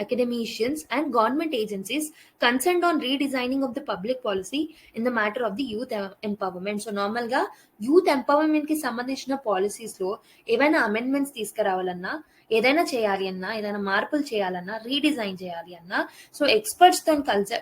academicians and government agencies concerned on redesigning of the public policy in the matter of the youth empowerment. So normal ga youth empowerment ki sambandhinchina policies lo evaina amendments తీసుకురావాలన్నా, ఏదైనా చేయాలి అన్నా, ఏదైనా మార్పులు చేయాలన్నా, redesign చేయాలి అన్నా, so experts తో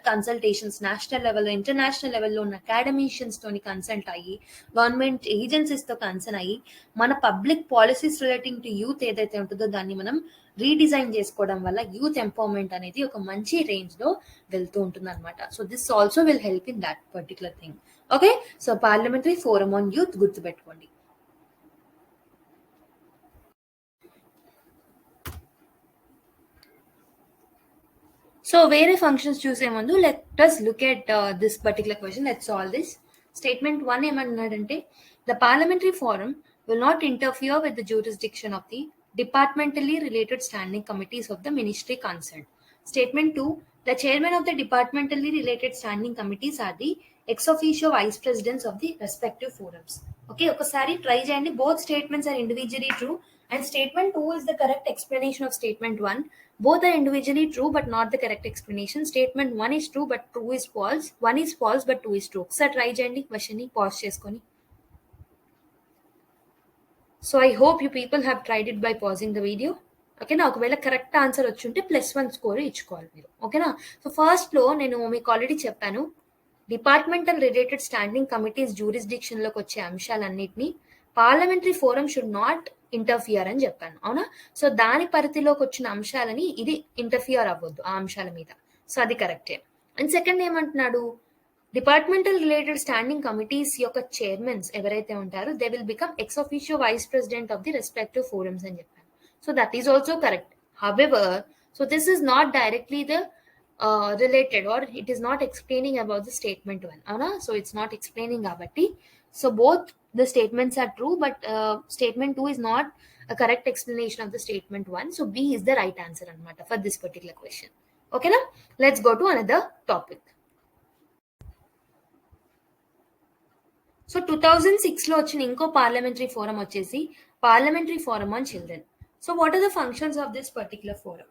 consultations, national లెవెల్లో ఇంటర్నేషనల్ లెవెల్లో ఉన్న అకాడమిషియన్స్ తోని కన్సల్ట్ అయ్యి, గవర్నమెంట్ ఏజెన్సీస్ తో కన్సర్న్ అయ్యి, మన public policies relating to youth ఏదైతే ఉంటుందో దాన్ని మనం రీడిజైన్ చేసుకోవడం వల్ల యూత్ ఎంపవర్మెంట్ అనేది ఒక మంచి రేంజ్ లో వెళ్తూ ఉంటుంది అనమాట. So this also will help in that particular thing. Okay, so parliamentary forum on youth గుర్తుపెట్టుకోండి. సో వేరే ఫంక్షన్స్ చూసే ముందు let us look at this particular question. Let's solve this. Statement 1 ఏమన్నాడంటే, the parliamentary forum will not interfere with the jurisdiction of the departmentally related standing committees of the ministry concerned. Statement 2, the chairman of the departmentally related standing committees are the ex officio vice presidents of the respective forums. Okay, ఒకసారి try చేయండి. Both statements are individually true and statement 2 is the correct explanation of statement 1. Both are individually true but not the correct explanation. Statement 1 is true but 2 is false. 1 is false but 2 is true. ఒకసారి try చేయండి question ని pause చేసుకొని. So I hope you people have tried it by passing the video. ఓకేనా? ఒకవేళ correct answer వచ్చి ఉంటే +1 score ఇచ్చుకోవాలి మీరు. ఓకేనా? సో ఫస్ట్ లో నేను మీకు ఆల్రెడీ చెప్పాను, departmental related standing committees jurisdiction లోకి వచ్చే అంశాలన్నింటినీ parliamentary forum should not interfere అని చెప్పాను. అవునా? సో దాని పరిధిలోకి వచ్చిన అంశాలని ఇది ఇంటర్ఫియర్ అవ్వద్దు ఆ అంశాల మీద. సో అది కరెక్టే. అండ్ సెకండ్ ఏమంటున్నాడు, డిపార్ట్మెంటల్ రిలేటెడ్ స్టాండింగ్ కమిటీస్ యొక్క చైర్మన్స్ ఎవరైతే ఉంటారో they will become ex officio vice president of the respective forums అని చెప్పాను. So that is also correct. However, so this is not directly the related or it is not explaining about the statement 1. Avana? So it's not explaining kabatti. So both the statements are true, but statement 2 is not a correct explanation of the statement 1. So B is the right answer anamata for this particular question. Okay na? Let's go to another topic. So 2006 లో వచ్చిన ఇంకో parliamentary forum వచ్చేసి parliamentary forum on children. So what are the functions of this particular forum?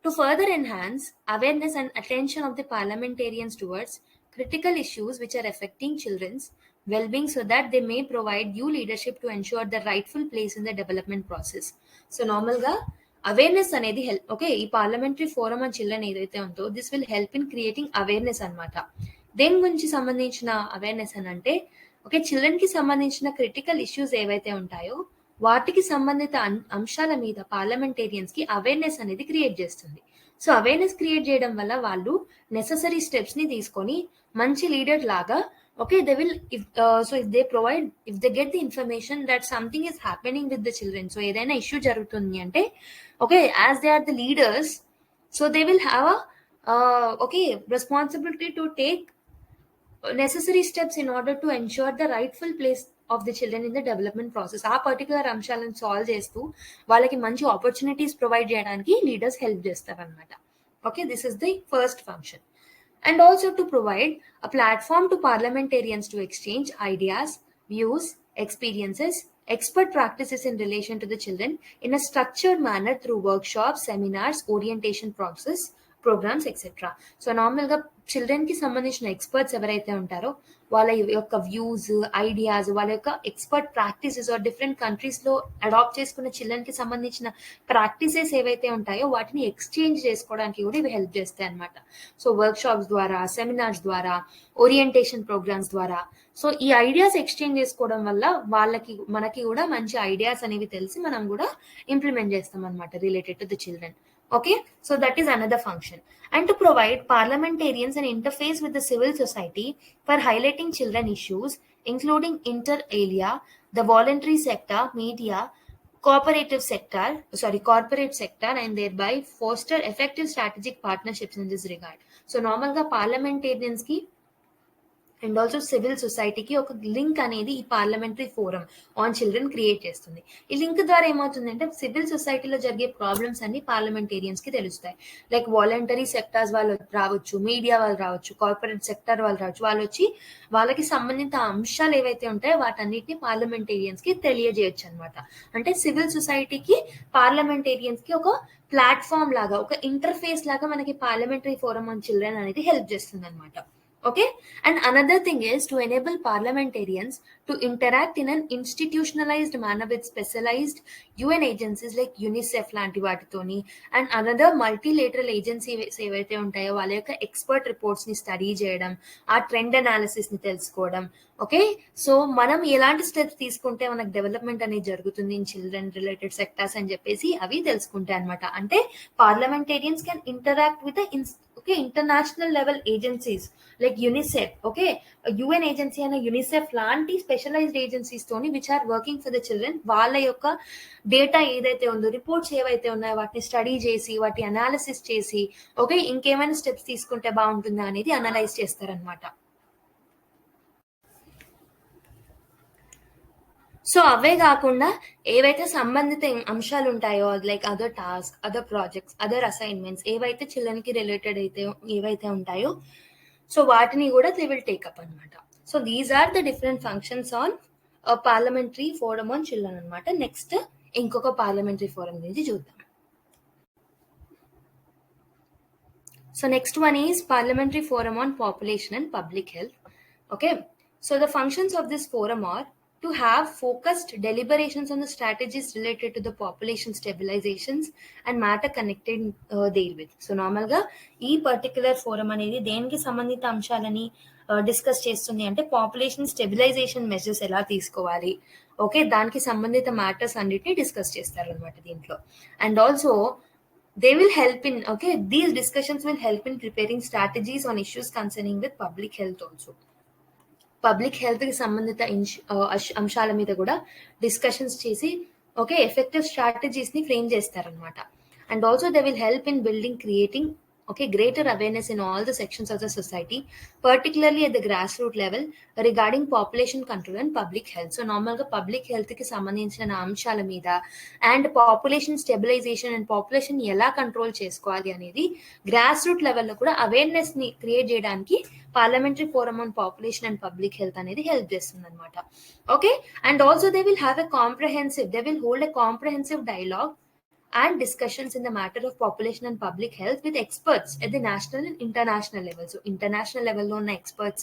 To further enhance awareness and attention of the parliamentarians towards critical issues which are affecting children's well-being so that they may provide due leadership to ensure their rightful place in the development process. So normal ga awareness anedi help. Okay, ee parliamentary forum on children edaithe unto, this will help in creating awareness anamata. దేని గురించి సంబంధించిన awareness అని అంటే, okay, children కి సంబంధించిన critical issues ఏవైతే ఉంటాయో వాటికి సంబంధిత అంశాల మీద పార్లమెంటేరియన్స్ కి అవేర్నెస్ అనేది క్రియేట్ చేస్తుంది. సో అవేర్నెస్ క్రియేట్ చేయడం వల్ల వాళ్ళు నెసెసరీ స్టెప్స్ ని తీసుకొని మంచి లీడర్ లాగా, okay, they will if they get the information that something is happening with the children. So ఏదైనా ఇష్యూ జరుగుతుంది అంటే, okay, as they are the leaders, so they will have okay responsibility to take necessary steps in order to ensure the rightful place of the children in the development process. ఆ particular అంశాలను solve చేస్తూ వాళ్ళకి మంచి opportunities provide చేయడానికి leaders help చేస్తారు అనమాట. Okay, this is the first function. and also to provide a platform to parliamentarians to exchange ideas, views, experiences, expert practices in relation to the children in a structured manner through workshops, seminars, orientation process, programs, etc. So నార్మల్గా చిల్డ్రన్కి సంబంధించిన experts ఎవరైతే ఉంటారో వాళ్ళ యొక్క views, ideas, వాళ్ళ యొక్క expert practices are different కంట్రీస్లో adapt చేసుకున్న చిల్డ్రన్కి సంబంధించిన ప్రాక్టీసెస్ ఏవైతే ఉంటాయో వాటిని ఎక్స్చేంజ్ చేసుకోవడానికి కూడా ఇవి హెల్ప్ చేస్తాయి అనమాట. సో వర్క్ షాప్స్ ద్వారా, సెమినార్స్ ద్వారా, ఓరియంటేషన్ ప్రోగ్రామ్స్ ద్వారా, సో ఈ ఐడియాస్ ఎక్స్చేంజ్ చేసుకోవడం వల్ల వాళ్ళకి మనకి కూడా మంచి ఐడియాస్ అనేవి తెలిసి మనం కూడా ఇంప్లిమెంట్ చేస్తాం అనమాట related to the children. Okay, so that is another function. And to provide parliamentarians an interface with the civil society for highlighting children issues, including inter alia, the voluntary sector, media, corporate sector, and thereby foster effective strategic partnerships in this regard. So normal ga parliamentarians ki and also civil సొసైటీకి ఒక link అనేది ఈ parliamentary forum on children create చేస్తుంది. ఈ link ద్వారా ఏమవుతుందంటే civil సొసైటీలో జరిగే ప్రాబ్లమ్స్ అన్ని పార్లమెంటేరియన్స్కి తెలుస్తాయి. లైక్ వాలంటరీ సెక్టార్స్ వాళ్ళు రావచ్చు, మీడియా వాళ్ళు రావచ్చు, కార్పొరేట్ సెక్టార్ వాళ్ళు రావచ్చు. వాళ్ళు వచ్చి వాళ్ళకి సంబంధిత అంశాలు ఏవైతే ఉంటాయో వాటన్నిటిని పార్లమెంటేరియన్స్కి తెలియజేయచ్చు అనమాట. అంటే సివిల్ సొసైటీకి పార్లమెంటేరియన్స్కి ఒక ప్లాట్ఫామ్ లాగా, ఒక ఇంటర్ఫేస్ లాగా మనకి పార్లమెంటరీ ఫోరం ఆన్ చిల్డ్రన్ అనేది హెల్ప్ చేస్తుంది అనమాట. Okay, and another thing is to enable parliamentarians to interact in an institutionalized manner with specialized UN agencies like UNICEF లాంటి వాటితోని అండ్ అనదర్ మల్టీలేటరల్ ఏజెన్సీస్ ఏవైతే ఉంటాయో వాళ్ళ యొక్క ఎక్స్పర్ట్ రిపోర్ట్స్ని స్టడీ చేయడం, ఆ ట్రెండ్ అనాలిసిస్ని తెలుసుకోవడం. ఓకే, సో మనం ఎలాంటి స్టెప్స్ తీసుకుంటే మనకు డెవలప్మెంట్ అనేది జరుగుతుంది ఇన్ చిల్డ్రన్ రిలేటెడ్ సెక్టార్స్ అని చెప్పేసి అవి తెలుసుకుంటాయి అనమాట. అంటే parliamentarians can interact with international level agencies like UNICEF, okay, UN agency అయిన యూనిసెఫ్ లాంటి స్పెషలైజ్డ్ ఏజెన్సీస్ తోని which are working for the children వాళ్ళ యొక్క డేటా ఏదైతే ఉందో, రిపోర్ట్స్ ఏవైతే ఉన్నాయో వాటిని స్టడీ చేసి వాటి అనాలిసిస్ చేసి ఓకే ఇంకేమైనా స్టెప్స్ తీసుకుంటే బాగుంటుందా అనేది అనలైజ్ చేస్తారనమాట. సో అవే కాకుండా ఏవైతే సంబంధిత అంశాలు ఉంటాయో like other task, other projects, other assignments ఏవైతే చిల్డ్రన్కి రిలేటెడ్ అయితే ఏవైతే ఉంటాయో సో వాటిని కూడా దే విల్ టేకప్ అనమాట. So these are the different functions on parliamentary forum on children అనమాట. నెక్స్ట్ ఇంకొక పార్లమెంటరీ ఫోరం గురించి చూద్దాం. So next one is parliamentary forum on population and public health. Okay, so the functions of this forum are to have focused deliberations on the strategies related to the population stabilizations and matter connected therewith. So normal ga ee particular forum anedi deniki sambandhita amshalani discuss చేస్తుంది అంటే population stabilisation measures ఎలా తీసుకోవాలి, okay దానికి సంబంధిత matters అన్నిటిని discuss చేస్తారు అనమాట దీంట్లో. And also they will help in, okay, these discussions will help in preparing strategies on issues concerning with public health also. Public హెల్త్కి సంబంధిత అంశాల మీద కూడా డిస్కషన్స్ చేసి ఓకే ఎఫెక్టివ్ స్ట్రాటజీస్ని ఫ్రేమ్ చేస్తారనమాట. And also they will help in building creating greater awareness in all the sections of the society, particularly at the grassroots level regarding population control and public health. So normal ga public health ki sambandhinchina అంశాల మీద and population stabilisation and population ఎలా control చేసుకోవాలి అనేది grass root లెవెల్లో కూడా awareness ని create చేయడానికి parliamentary forum on population and public health అనేది హెల్ప్ చేస్తుంది అనమాట. Okay, and also they will have they will hold a comprehensive dialogue and discussions in the matter of population and public health with experts at the national and international level. So international level lo unna experts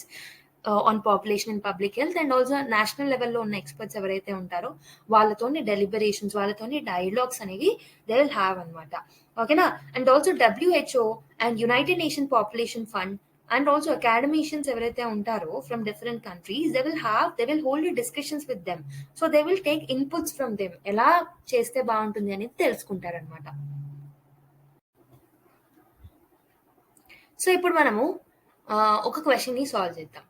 on population and public health and also national level lo unna experts evaraithe untaro vallatoni deliberations, vallatoni dialogues anevi they will have anamata. Okay na, and also WHO and United Nations Population Fund and also academicians ఎవరైతే ఉంటారో from different countries they will hold discussions with them, so they will take inputs from them ఎలా చేస్తే బాగుంటుంది అనేది తెలుసుకుంటారనమాట. So ఇప్పుడు మనము ఒక క్వశ్చన్ని సాల్వ్ చేద్దాం.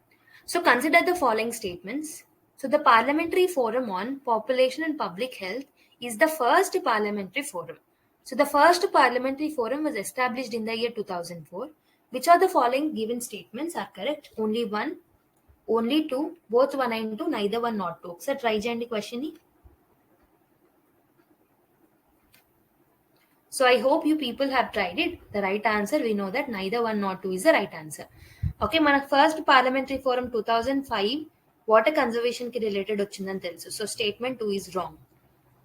So consider the following statements. So the parliamentary forum on population and public health is the first parliamentary forum. So the first parliamentary forum was established in the year 2004. Which of the following given statements are correct? Only one, only two, both one and two, neither one nor two. So try cheyandi question ni. So I hope you people have tried it. The right answer, we know that neither 1 nor 2 is the right answer. Okay, మన first parliamentary forum 2005 water conservation కి related వచ్చిందని తెలుసు. So statement 2 is wrong.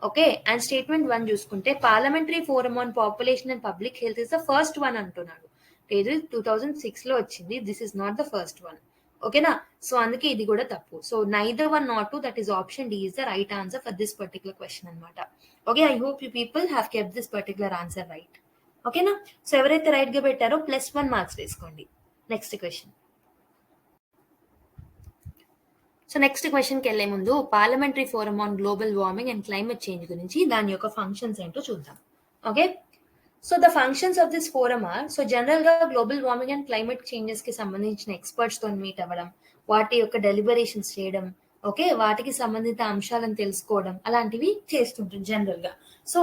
Okay, and statement 1 చూసుకుంటే parliamentary forum on population and public health is the first one అంటున్నాడు. లేదు, 2006 లో వచ్చింది. This is not the first one. ఓకేనా, సో అందుకే ఇది కూడా తప్పు. So neither 1 nor 2, that is option D is the right answer for this particular question అనమాట. Okay, I hope you people have kept this particular answer right. ఓకేనా, so ఎవరైతే right గా పెట్టారో +1 మార్క్స్ వేసుకోండి. Next question. సో నెక్స్ట్ క్వశ్చన్కి వెళ్లే ముందు parliamentary forum on global warming and climate change గురించి దాని యొక్క ఫంక్షన్స్ ఏంటో చూద్దాం. Okay, so the functions of this forum are, so general గా global warming and climate changes కి సంబంధించిన ఎక్స్పర్ట్స్ తో మీట్ అవ్వడం, వాటి యొక్క డెలిబరేషన్స్ చేయడం, ఓకే, వాటికి సంబంధిత అంశాలను తెలుసుకోవడం, అలాంటివి చేస్తుంటుంది జనరల్ గా. సో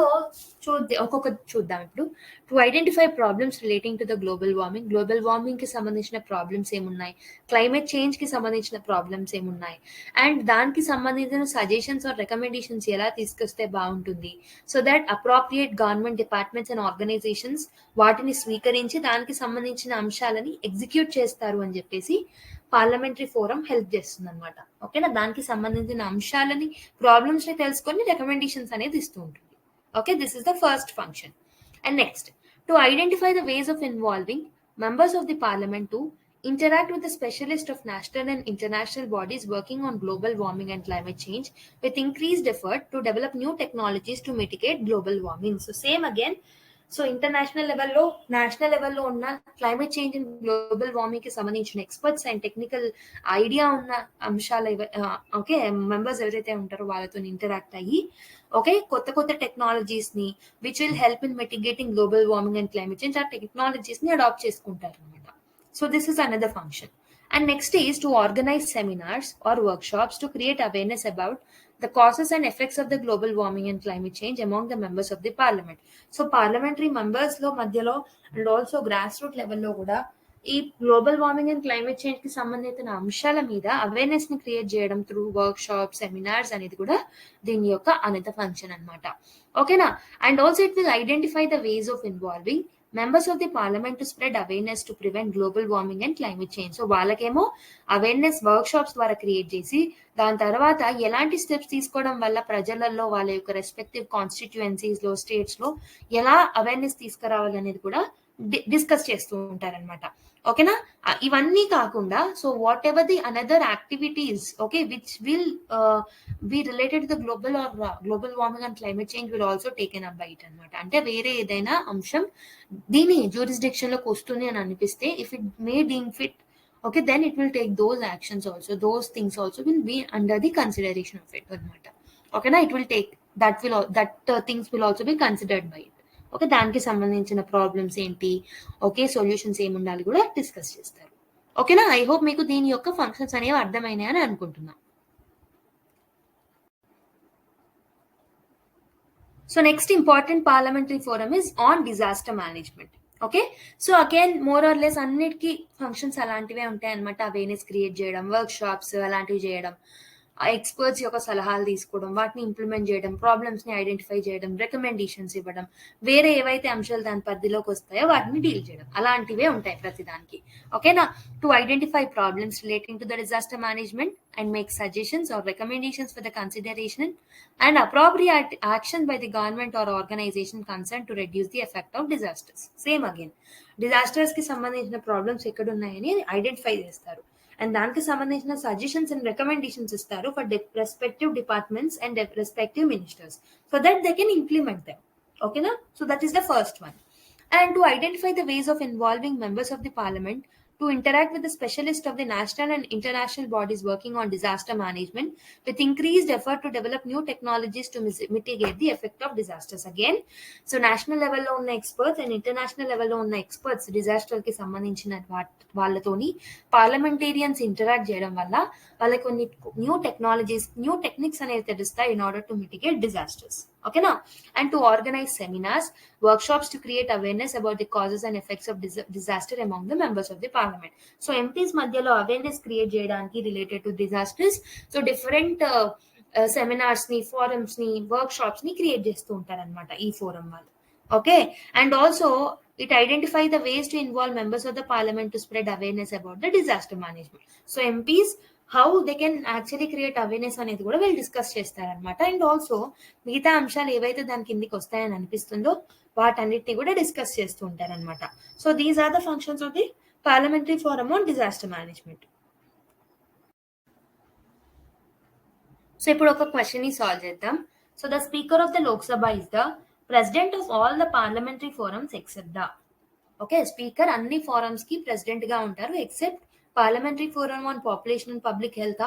ఒక్కొక్కటి చూద్దాం ఇప్పుడు. To identify problems relating to the global warming కి సంబంధించిన ప్రాబ్లమ్స్ ఏమున్నాయి, క్లైమేట్ చేంజ్ కి సంబంధించిన ప్రాబ్లమ్స్ ఏమున్నాయి, అండ్ దానికి సంబంధించిన సజెషన్స్ ఆర్ రికమెండేషన్స్ ఎలా తీసుకొస్తే బాగుంటుంది, so that appropriate government departments and organisations వాటిని స్వీకరించి దానికి సంబంధించిన అంశాలని ఎగ్జిక్యూట్ చేస్తారు అని చెప్పేసి పార్లమెంటరీ ఫోరం హెల్ప్ చేస్తుంది అనమాట. ఓకేనా, దానికి సంబంధించిన అంశాలని, ప్రాబ్లమ్స్ ని తెలుసుకొని రికమెండేషన్స్ అనేది ఇస్తూ ఉంటుంది. Okay, this is the first function. And next, to identify the ways of involving members of the parliament to interact with the specialists of national and international bodies working on global warming and climate change with increased effort to develop new technologies to mitigate global warming. So same again, so international లెవెల్లో, national లెవెల్లో ఉన్న climate change and global warming కి సంబంధించిన experts and technical idea ఉన్న అంశాలు, okay, members ఎవరైతే ఉంటారో వాళ్ళతో ఇంటరాక్ట్ అయ్యి, ఓకే, కొత్త కొత్త టెక్నాలజీస్ ని which will help in mitigating global warming and climate change, ఆ టెక్నాలజీస్ ని అడాప్ట్ చేసుకుంటారు అనమాట. So this is another function. And next is to organize seminars or workshops to create awareness about the causes and effects of the global warming and climate change among the members of the parliament. So parliamentary members lo madhyalo and also grassroots level lo kuda ఈ global warming and climate change కి సంబంధించిన అంశాల మీద awareness ని create చేయడం through work shop, seminars అనేది కూడా దీని యొక్క అనదర్ ఫంక్షన్ అనమాట. ఓకేనా, and also it will identify the ways of involving members of the parliament to spread awareness to prevent global warming and climate change. So వాళ్ళకేమో awareness work shops ద్వారా create చేసి దాని తర్వాత ఎలాంటి స్టెప్స్ తీసుకోవడం వల్ల ప్రజలలో వాళ్ళ యొక్క రెస్పెక్టివ్ కాన్స్టిట్యుయెన్సీస్ లో, స్టేట్స్ లో ఎలా అవేర్నెస్ తీసుకురావాలి అనేది కూడా డిస్కస్ చేస్తూ ఉంటారనమాట. ఓకేనా, ఇవన్నీ కాకుండా so what ever the another activities, okay, which will be related to the global warming and climate change will also taken up by it అనమాట. అంటే వేరే ఏదైనా అంశం దీని జ్యూరిస్డిక్షన్ లోకి వస్తుంది అని అనిపిస్తే, if it may deem fit, okay, then it will take those actions also, those things also will be under the consideration of it anamata. Okay na, it will take that things will also be considered by it. Okay, దానికి సంబంధించిన problems ఏంటి, okay, solutions ఏమి ఉండాలి కూడా discuss చేస్తారు. ఓకేనా, I hope మీకు దీని యొక్క ఫంక్షన్స్ అనేవి అర్థమైనాయి అని అనుకుంటున్నా. So next important parliamentary forum is on disaster management. Okay, so again more or less అన్నిటికీ ఫంక్షన్స్ అలాంటివే ఉంటాయి అనమాట. అవేర్నెస్ క్రియేట్ చేయడం, వర్క్ షాప్స్ అలాంటివి చేయడం, ఎక్స్పర్ట్స్ యొక్క సలహాలు తీసుకోవడం, వాటిని ఇంప్లిమెంట్ చేయడం, ప్రాబ్లమ్స్ ని ఐడెంటిఫై చేయడం, రికమెండేషన్స్ ఇవ్వడం, వేరే ఏవైతే అంశాలు దాని పరిధిలోకి వస్తాయో వాటిని డీల్ చేయడం, అలాంటివే ఉంటాయి ప్రతిదానికి. ఓకేనా, to identify problems relating to the disaster management and make suggestions or recommendations for the consideration and appropriate action by the government or organization concerned to reduce the effect of disasters. Same again, disasters ki sambandhinchina problems ekkada unnayani identify chestaru and daniki sambandhinchina suggestions and recommendations istaru for respective departments and respective ministers so that they can implement them. Okay na, so that is the first one. And to identify the ways of involving members of the parliament to interact with the specialists of the national and international bodies working on disaster management with increased effort to develop new technologies to mitigate the effect of disasters. Again, so national level lo unna experts and international level lo unna experts disaster ki sambandhinchina వాళ్ళతోని parliamentarians interact చేయడం వల్ల వాళ్ళకి కొన్ని new technologies, new techniques అనేవి తెలుస్తాయి in order to mitigate disasters. ఓకేనా, and to organize seminars, workshops to create awareness about the causes and effects of disaster among the members of the parliament. So MPs మధ్యలో awareness create చేయడానికి related to disasters so different seminars ని, forums ని, workshops ని create చేస్తూ ఉంటారనమాట ఈ forum వాళ్ళు. Okay, and also it identify the ways to involve members of the parliament to spread awareness about the disaster management. So MPs how they can actually create awareness అనేది కూడా వీళ్ళు discuss చేస్తారనమాట. And also మిగతా అంశాలు ఏవైతే దాని కిందికి వస్తాయని అనిపిస్తుందో వాటన్నిటిని కూడా డిస్కస్ చేస్తూ ఉంటారనమాట. So these are the functions of the parliamentary forum on disaster management. So ఇప్పుడు ఒక క్వశ్చన్ ని సాల్వ్ చేద్దాం. So the speaker of the Lok Sabha is the president of all the parliamentary forums except the. Okay, speaker అన్ని forums కి president గా ఉంటారు except parliamentary forum on population and public health,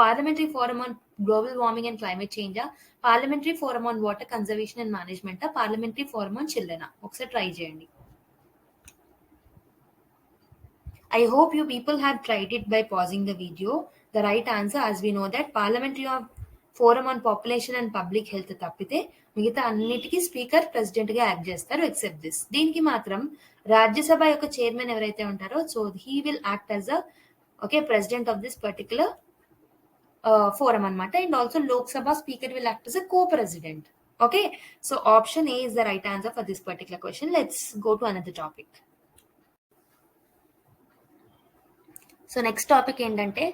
parliamentary forum on global warming and climate change, parliamentary forum on water conservation and management, parliamentary forum on children. ఒకసారి try చేయండి. I hope you people have tried it by pausing the video. The right answer, as we know that Parliamentary Forum on Population and Public Health తప్పితే మిగతా అన్నిటికీ speaker president గా act చేస్తారు except this. దీనికి మాత్రం రాజ్యసభ యొక్క chairman ఎవరైతే ఉంటారో so he will act as a president of this particular forum అనమాట. And also Lok Sabha speaker will act as a co president. Okay, so option A is the right answer for this particular question. Let's go to another topic. So next topic ఏంటంటే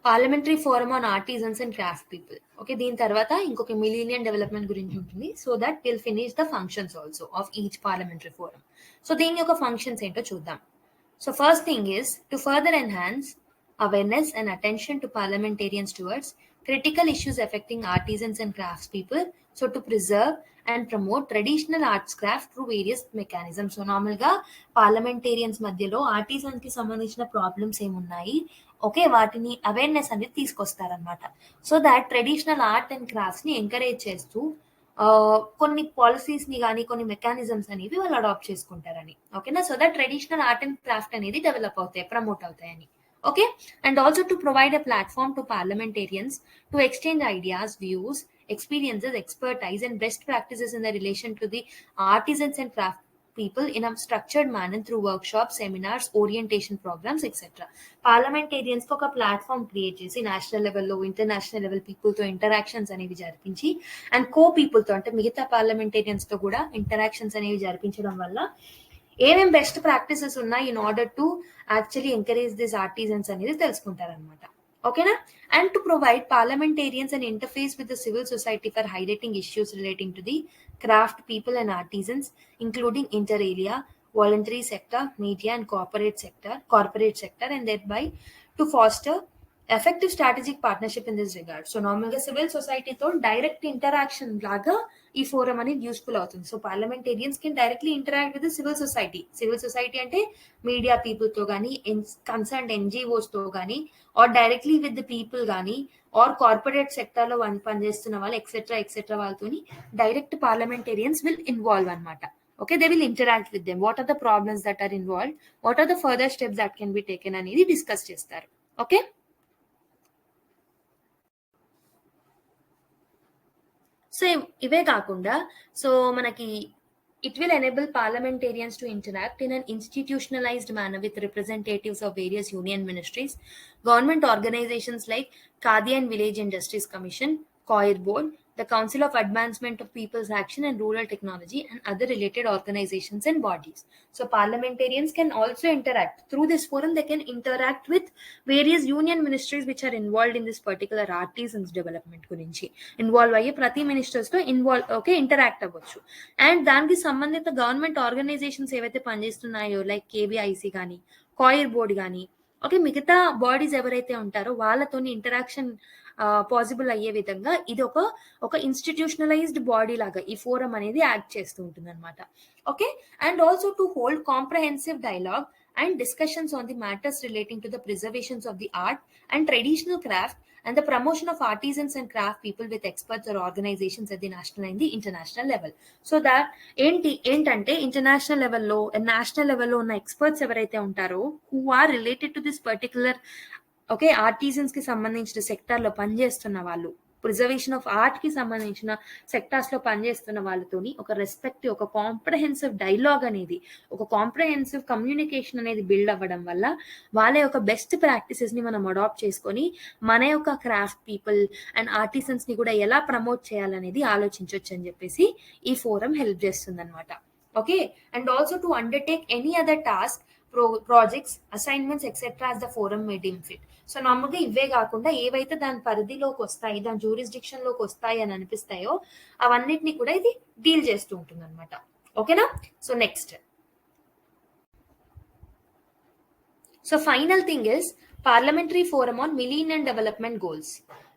parliamentary forum on artisans and craft people. Okay, దీని తర్వాత ఇంకొక millennium development గురించి ఉంటుంది. So that will finish the functions also of each parliamentary forum. So దీని యొక్క functions ఏంటో చూద్దాం. So first thing is to further enhance awareness and attention to parliamentarians towards critical issues affecting artisans and craftspeople, so to preserve and promote traditional arts craft through various mechanisms. So normal ga parliamentarians మధ్యలో artisans కి సంబంధించిన problems ఏమున్నాయి, okay, వాటిని awareness అనేది తీసుకొస్తారనమాట. So that traditional art and crafts ని encourage చేస్తూ కొన్ని పాలసీస్ ని కానీ కొన్ని మెకానిజమ్స్ అనేవి వాళ్ళు అడాప్ట్ చేసుకుంటారని. ఓకేనా, so that traditional art and craft అనేది డెవలప్ అవుతాయి, ప్రమోట్ అవుతాయని. Okay, and also to provide a platform to parliamentarians to exchange ideas, views, experiences, expertise and best practices in the relation to the artisans and craft people in a structured manner through workshops, seminars, orientation programs, etc. Parliamentarians ఒక platform create చేసి national లెవెల్లో international level పీపుల్తో interactions అనేవి జరిపించి and co పీపుల్తో అంటే మిగతా పార్లమెంటేరియన్స్తో కూడా interactions అనేవి జరిపించడం వల్ల ఏమేం బెస్ట్ ప్రాక్టీసెస్ ఉన్నాయి in order to actually encourage this artisans అనేది తెలుసుకుంటారనమాట. ఓకేనా, and to provide parliamentarians and interface with the civil society for highlighting issues relating to the craft people and artisans including inter area, voluntary sector, media and corporate sector and thereby to foster effective strategic partnership in this regard. So నార్మల్గా civil సొసైటీతో direct interaction లాగా ఈ forum అనేది useful అవుతుంది. So parliamentarians can directly interact with civil society. Civil society అంటే media పీపుల్తో కానీ concern ఎన్జిఓస్తో కానీ or directly with the people కానీ ఆర్ కార్పొరేట్ సెక్టర్లో పనిచేస్తున్న వాళ్ళు ఎక్సెట్రా వాళ్ళతోని డైరెక్ట్ పార్లమెంటేరియన్స్ విల్ ఇన్వాల్వ్ అనమాట. Okay, they will interact with them. What are the problems that are involved? What are the further steps that can be taken అనేది discuss చేస్తారు. Okay, so ఇవే కాకుండా so మనకి it will enable parliamentarians to interact in an institutionalized manner with representatives of various union ministries, government organizations like Khadi and Village Industries Commission, COIR Board, the Council of Advancement of People's Action and Rural Technology, and other related organizations and bodies. So parliamentarians can also interact. Through this forum, they can interact with various union ministries which are involved in this particular artisans development గురించి involve అయ్యి ప్రతి ministers తో interact అవ్వచ్చు. And దానికి సంబంధిత government organisations ఏవైతే పనిచేస్తున్నాయో like KVIC కానీ coir board కానీ ఓకే మిగతా బాడీస్ ఎవరైతే ఉంటారో వాళ్ళతోని ఇంటరాక్షన్ పాసిబుల్ అయ్యే విధంగా ఇది ఒక ఇన్స్టిట్యూషనలైజ్డ్ బాడీ లాగా ఈ ఫోరం అనేది యాక్ట్ చేస్తూ ఉంటుంది అనమాట. Okay, and also to hold comprehensive dialogue and discussions on the matters relating to the preservations of the art and traditional craft and the promotion of artisans and craft people with experts or organizations at the national and the international level. So that ఏంటంటే international లెవెల్లో national లెవెల్లో ఉన్న experts ఎవరైతే ఉంటారో who are related to this particular okay artisans కి సంబంధించిన sector లో పనిచేస్తున్న వాళ్ళు ప్రిజర్వేషన్ ఆఫ్ ఆర్ట్కి సంబంధించిన సెక్టార్స్లో పనిచేస్తున్న వాళ్ళతోని ఒక రెస్పెక్ట్, ఒక కాంప్రహెన్సివ్ డైలాగ్ అనేది, ఒక కాంప్రహెన్సివ్ కమ్యూనికేషన్ అనేది బిల్డ్ అవ్వడం వల్ల వాళ్ళ యొక్క బెస్ట్ ప్రాక్టీసెస్ని మనం అడాప్ట్ చేసుకొని మన యొక్క క్రాఫ్ట్ పీపుల్ అండ్ ఆర్టిసన్స్ని కూడా ఎలా ప్రమోట్ చేయాలనేది ఆలోచించవచ్చు అని చెప్పేసి ఈ ఫోరం హెల్ప్ చేస్తుంది అనమాట. Okay, and also to undertake any other task, projects, assignments etcetera as the forum may deem fit. So నార్మల్గా ఇవే కాకుండా ఏవైతే దాని పరిధిలోకి వస్తాయి, దాని జ్యూరిస్డిక్షన్ లోకి వస్తాయి అని అనిపిస్తాయో అవన్నిటిని కూడా ఇది డీల్ చేస్తూ ఉంటుంది అనమాట. ఓకేనా? So next, so final thing is Parliamentary Forum on Millennium Development Goals.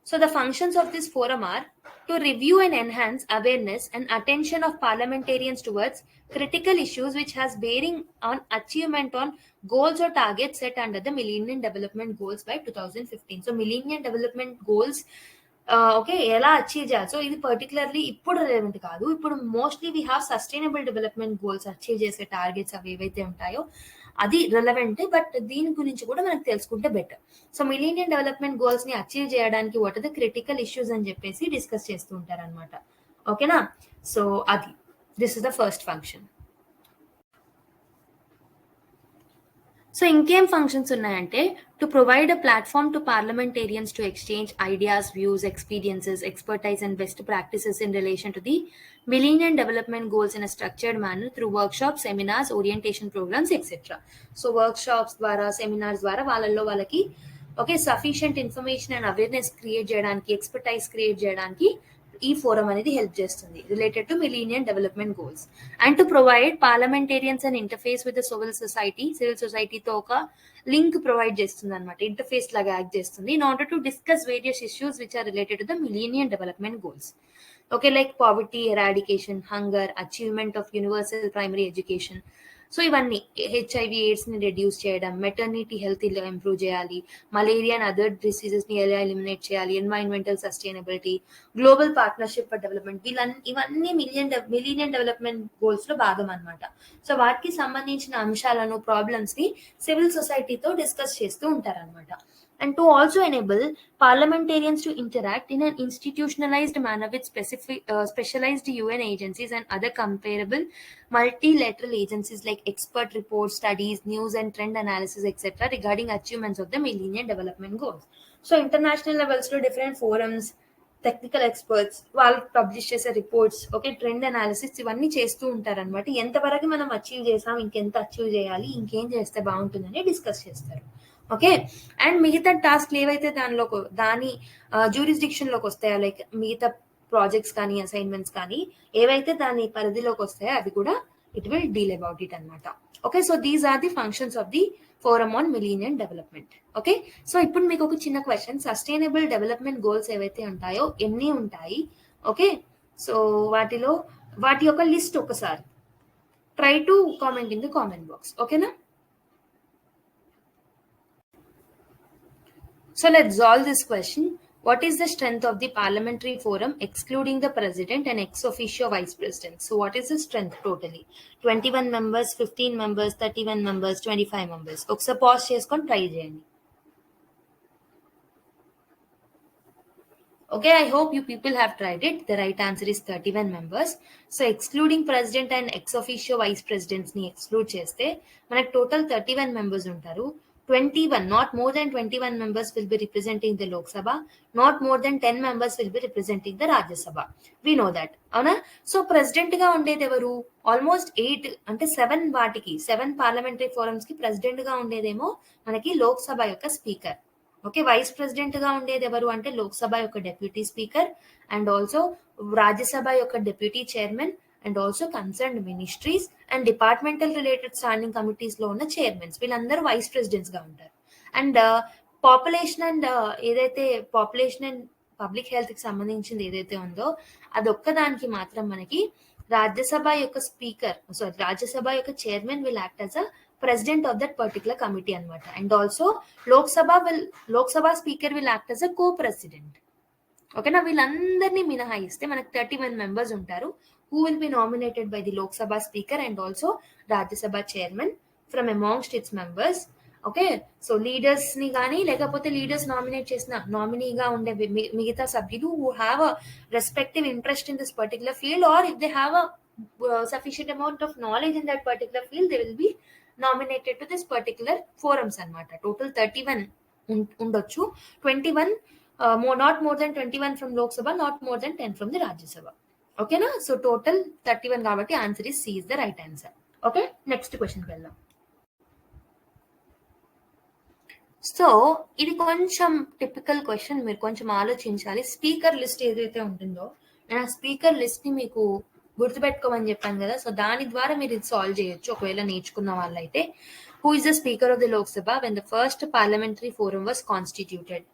So the functions of this forum are to review and enhance awareness and attention of parliamentarians towards critical issues which has bearing on achievement on goals or targets set under the Millennium Development Goals by 2015. So Millennium Development Goals okay ఎలా achieve చేయాలి. So ఇది particularly ఇప్పుడు relevant కాదు, ఇప్పుడు mostly we have sustainable development goals achieve చేసే targets అవి ఏవైతే ఉంటాయో అది రిలవెంట్, బట్ దీని గురించి కూడా మనకు తెలుసుకుంటే better. So millennium development goals ని అచీవ్ చేయడానికి what are the critical issues అని చెప్పేసి డిస్కస్ చేస్తూ ఉంటారు అనమాట. ఓకేనా? సో అది this is the first function. So ఇంకేం ఫంక్షన్స్ ఉన్నాయంటే, to provide a platform to parliamentarians to exchange ideas, views, experiences, expertise and best practices in relation to the Millennium Development Goals in a structured manner through workshops, seminars, orientation programs, etc. So workshops ద్వారా, seminars ద్వారా వాళ్ళకి okay sufficient information and awareness create చేయడానికి, expertise create చేయడానికి ఈ forum అనేది help చేస్తుంది related to millennium development goals. And to provide parliamentarians and interface with civil సొసైటీతో ఒక లింక్ ప్రొవైడ్ చేస్తుంది అనమాట, ఇంటర్ఫేస్ లాగా యాక్ట్ చేస్తుంది in order to discuss various issues which are related to the millennium development goals. Okay, like poverty eradication, hunger, achievement of universal primary education. So ఇవన్నీ HIV AIDS ని reduce చేయడం, maternity health improve చేయాలి, malaria and other diseases ని ఎలా eliminate చేయాలి, environmental sustainability, global partnership for development, ఇవన్నీ millennium development goals లో భాగం అనమాట. సో వాటికి సంబంధించిన అంశాలను, ప్రాబ్లమ్స్ ని సివిల్ సొసైటీతో డిస్కస్ చేస్తూ ఉంటారనమాట. And to also enable parliamentarians to interact in an institutionalized manner with specialized UN agencies and other comparable multilateral agencies like expert reports, studies, news and trend analysis, etc. regarding achievements of the Millennium Development Goals. So international levels లో different forums, technical experts వాళ్ళు publish చేసే reports, okay trend analysis ఇవన్నీ చేస్తూ ఉంటారు అనమాట. ఎంతవరకు మనం achieve చేసాం, ఇంకెంత అచీవ్ చేయాలి, ఇంకేం చేస్తే బాగుంటుందని డిస్కస్ చేస్తారు. ఓకే, అండ్ మిగతా టాస్క్లు ఏవైతే దాని జ్యూరిస్డిక్షన్ లోకి వస్తాయో, లైక్ మిగతా ప్రాజెక్ట్స్ కానీ అసైన్మెంట్స్ కానీ ఏవైతే దాని పరిధిలోకి వస్తాయో అవి కూడా it will deal about it అనమాట. Okay, so these are the functions of the forum on millennium development. Okay, so ఇప్పుడు మీకు ఒక చిన్న క్వశ్చన్, సస్టైనబుల్ డెవలప్మెంట్ గోల్స్ ఏవైతే ఉంటాయో ఎన్ని ఉంటాయి? ఓకే, సో వాటి యొక్క లిస్ట్ ఒకసారి try to comment in the comment box. ఓకేనా? So let's solve this question. What is the strength of the parliamentary forum excluding the president and ex officio vice president? So what is the strength totally? 21 members, 15 members, 31 members, 25 members. ఒకసారి pause చేసుకొని try చేయండి. Okay, I hope you people have tried it. The right answer is 31 members. So excluding president and ex officio vice presidents ni exclude చేస్తే మనకు total 31 members ఉంటారు. 21, not more than 21 members will be representing the Lok Sabha, not more than 10 members will be representing the Rajya Sabha. We know that. అవునా? So president గా ఉండేది ఎవరు? Almost 8 అంటే 7 parliamentary forums కి president గా ఉండేదేమో మనకి లోక్ సభ యొక్క స్పీకర్. ఓకే, వైస్ ప్రెసిడెంట్ గా ఉండేది ఎవరు అంటే లోక్సభ యొక్క deputy speaker and also Rajya Sabha యొక్క deputy chairman and also concerned ministries and departmental related standing committees లో ఉన్న చైర్మన్స్ వీళ్ళందరూ వైస్ ప్రెసిడెంట్స్ గా ఉంటారు. అండ్ పాపులేషన్ అండ్ ఏదైతే పాపులేషన్ అండ్ పబ్లిక్ హెల్త్ కి సంబంధించింది ఏదైతే ఉందో అదొక్కదానికి మాత్రం మనకి రాజ్యసభ యొక్క స్పీకర్ రాజ్యసభ యొక్క chairman will act as a president of that particular committee anamata. And also Lok Sabha speaker will act as a co-president. Okay, na వీళ్ళందరినీ మినహాయిస్తే మనకు 31 members ఉంటారు who will be nominated by the Lok Sabha speaker and also Rajya Sabha chairman from amongst its members. Okay, so leaders ని కానీ లేకపోతే leaders nominate చేసిన నామినీగా ఉండే మిగతా సభ్యులు who have a respective interest in this particular field or if they have a sufficient amount of knowledge in that particular field, they will be nominated to this particular forums అన్నమాట. Total 31 ఉండొచ్చు. 21 not more than 21 from Lok Sabha, not more than 10 from the Rajya Sabha. ఓకేనా? So total 31 కాబట్టి answer is C is the right answer. Okay, next క్వశ్చన్కి వెళ్దాం. So ఇది కొంచెం typical question, మీరు కొంచెం ఆలోచించాలి. స్పీకర్ లిస్ట్ ఏదైతే ఉంటుందో, నేను ఆ స్పీకర్ లిస్ట్ ని మీకు గుర్తుపెట్టుకోమని చెప్పాను కదా, సో దాని ద్వారా మీరు ఇది సాల్వ్ చేయొచ్చు ఒకవేళ నేర్చుకున్న వాళ్ళైతే. Who is the speaker of the Lok Sabha when the first parliamentary forum was constituted?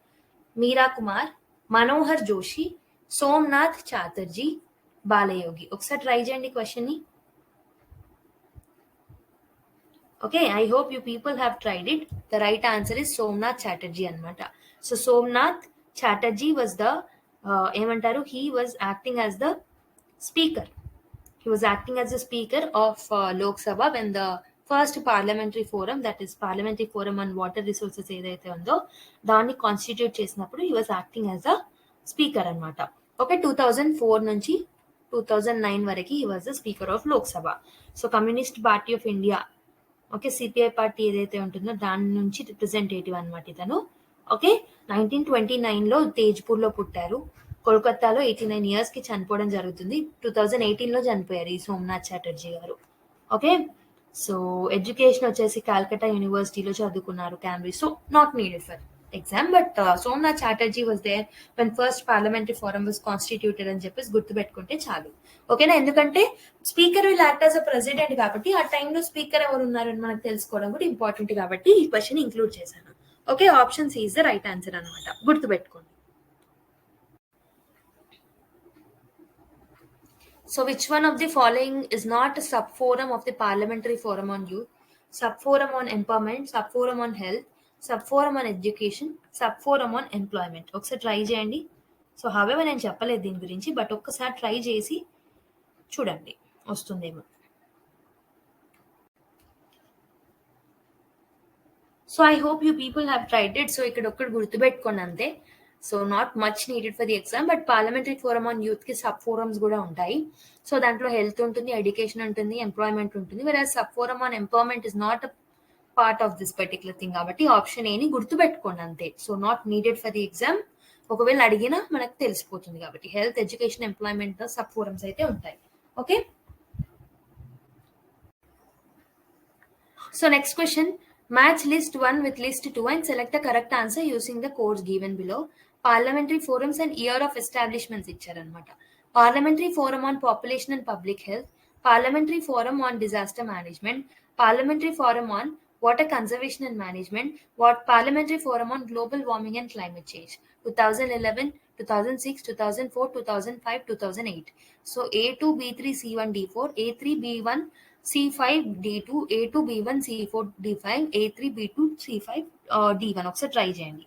Meira Kumar, Manohar Joshi, Somnath Chatterjee, Balayogi. ఒకసారి ట్రై చేయండి క్వశ్చన్ ని. Okay, I hope you people have tried it. The right answer is Somnath Chatterjee anamata. So Somnath Chatterjee was the he was acting as the speaker. He was acting as the speaker of Lok Sabha when the first parliamentary forum, that is parliamentary forum on water resources ఏదైతే ఉందో దాన్ని constitute చేసినప్పుడు he was acting as a speaker anamata. Okay, 2004 నుంచి 2009 వరకు he was the speaker of Lok Sabha. So Communist Party of India, okay, CPI party ఏదైతే ఉంటుందో దాని నుంచి రిప్రజెంటేటివ్ అనమాట ఇతను. ఓకే, 1929లో తేజ్పూర్లో పుట్టారు. కోల్కతాలో 89 years కి చనిపోవడం జరుగుతుంది. 2018లో చనిపోయారు ఈ సోమనాథ్ చాటర్జీ గారు. ఓకే, సో ఎడ్యుకేషన్ వచ్చేసి కాల్కటా యూనివర్సిటీలో చదువుకున్నారు, Cambridge. So not needed for exam, but Somnath Chatterjee was there when first parliamentary forum was constituted అని చెప్పేసి గుర్తుపెట్టుకుంటే చాలు. ఓకేనా? ఎందుకంటే speaker will act as a president కాబట్టి ఆ టైంలో స్పీకర్ ఎవరు ఉన్నారని మనకు తెలుసుకోవడం కూడా ఇంపార్టెంట్ కాబట్టి ఈ క్వశ్చన్ ఇంక్లూడ్ చేశాను. Okay, option C is the right answer అనమాట, గుర్తుపెట్టుకోండి. So which one of the following is not a sub-forum of the Parliamentary Forum on Youth? Sub-forum on empowerment, sub-forum on health, sub-forum on education, sub-forum on employment. ఒకసారి try చేయండి. So however నేను చెప్పలేదు దీని గురించి, but ఒక్కసారి try చేసి చూడండి వస్తుందేమో. So I hope you people have tried it. So ఇక్కడ ఒక్కటి గుర్తుపెట్టుకోండి అంతే. So not much needed for the exam, but parliamentary forum on youth కి సబ్ ఫోరమ్స్ కూడా ఉంటాయి. సో దాంట్లో హెల్త్ ఉంటుంది, ఎడ్యుకేషన్ ఉంటుంది, ఎంప్లాయ్మెంట్ ఉంటుంది. వేరే sub forum on empowerment is not part of this particular thing కాబట్టి ఆప్షన్ ఏని గుర్తుపెట్టుకోండి అంతే. So not needed for the exam, ఒకవేళ అడిగినా మనకు తెలిసిపోతుంది కాబట్టి health, education, employment sub forums అయితే ఉంటాయి. Okay, so next question. Match list 1 with list 2 and select the correct answer using the codes given below. Parliamentary forums and year of establishments ఇచ్చారనమాట. Parliamentary forum on population and public health, Parliamentary forum on disaster management, Parliamentary forum on water conservation and management, Parliamentary forum on global warming and climate change. 2011, 2006, 2004, 2005, 2008. So A2, B3, C1, D4, A3, B1, C5, D2, A2, B1, C4, D5, A3, B2, C5, D1. ఒకసారి try చేయండి.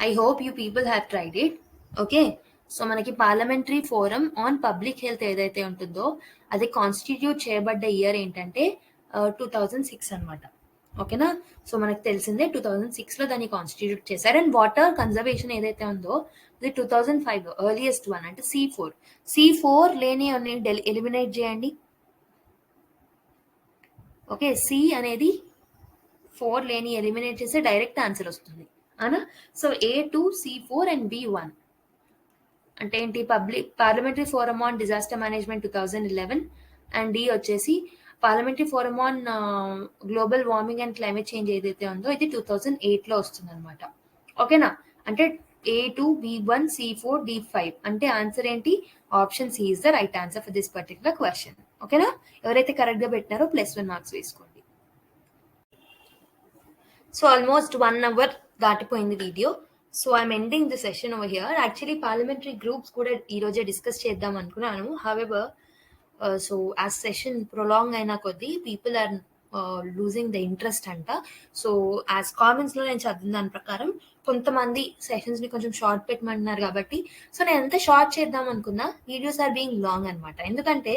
I hope you people have tried it. Okay, so మనకి parliamentary forum on public health ఏదైతే ఉంటుందో అది constitute చేయబడ్డ year ఏంటంటే 2006 అనమాట. ఓకేనా? సో మనకు తెలిసిందే 2006లో దాన్ని కాన్స్టిట్యూట్ చేశారు. అండ్ వాటర్ కన్జర్వేషన్ ఏదైతే ఉందో ఇది 2005 ఎర్లియస్ట్ వన్, అంటే C4 లేని ఎలిమినేట్ చేయండి. ఓకే, సి అనేది 4 లేని ఎలిమినేట్ చేస్తే డైరెక్ట్ ఆన్సర్ వస్తుంది అవునా? So A2, C4 and B1 అంటే ఏంటి? Parliamentary forum on disaster management 2011 and D వచ్చేసి parliamentary forum on global warming and climate change ఏదైతే ఉందో ఇది 2008లో వస్తుంది అనమాట. ఓకేనా? అంటే A2, B1, C4, D5 అంటే ఆన్సర్ ఏంటి? Option C is the right answer for this particular question. ఓకేనా? ఎవరైతే కరెక్ట్ గా పెట్టినారో +1 మార్క్స్ వేసుకోండి. సో ఆల్మోస్ట్ 1 hour దాటిపోయింది video. So I'm ending the session over here. Actually parliamentary groups కూడా ఈ రోజే డిస్కస్ చేద్దాం అనుకున్నాను. However so as session prolong అయిన కొద్దీ people are losing the interest అంట. సో యాజ్ కామెంట్స్లో నేను చదివిన దాని ప్రకారం కొంతమంది సెషన్స్ని కొంచెం షార్ట్ పెట్టమంటున్నారు కాబట్టి సో నేను ఎంత షార్ట్ చేద్దాం అనుకున్నా వీడియోస్ ఆర్ బీయింగ్ లాంగ్ అనమాట. ఎందుకంటే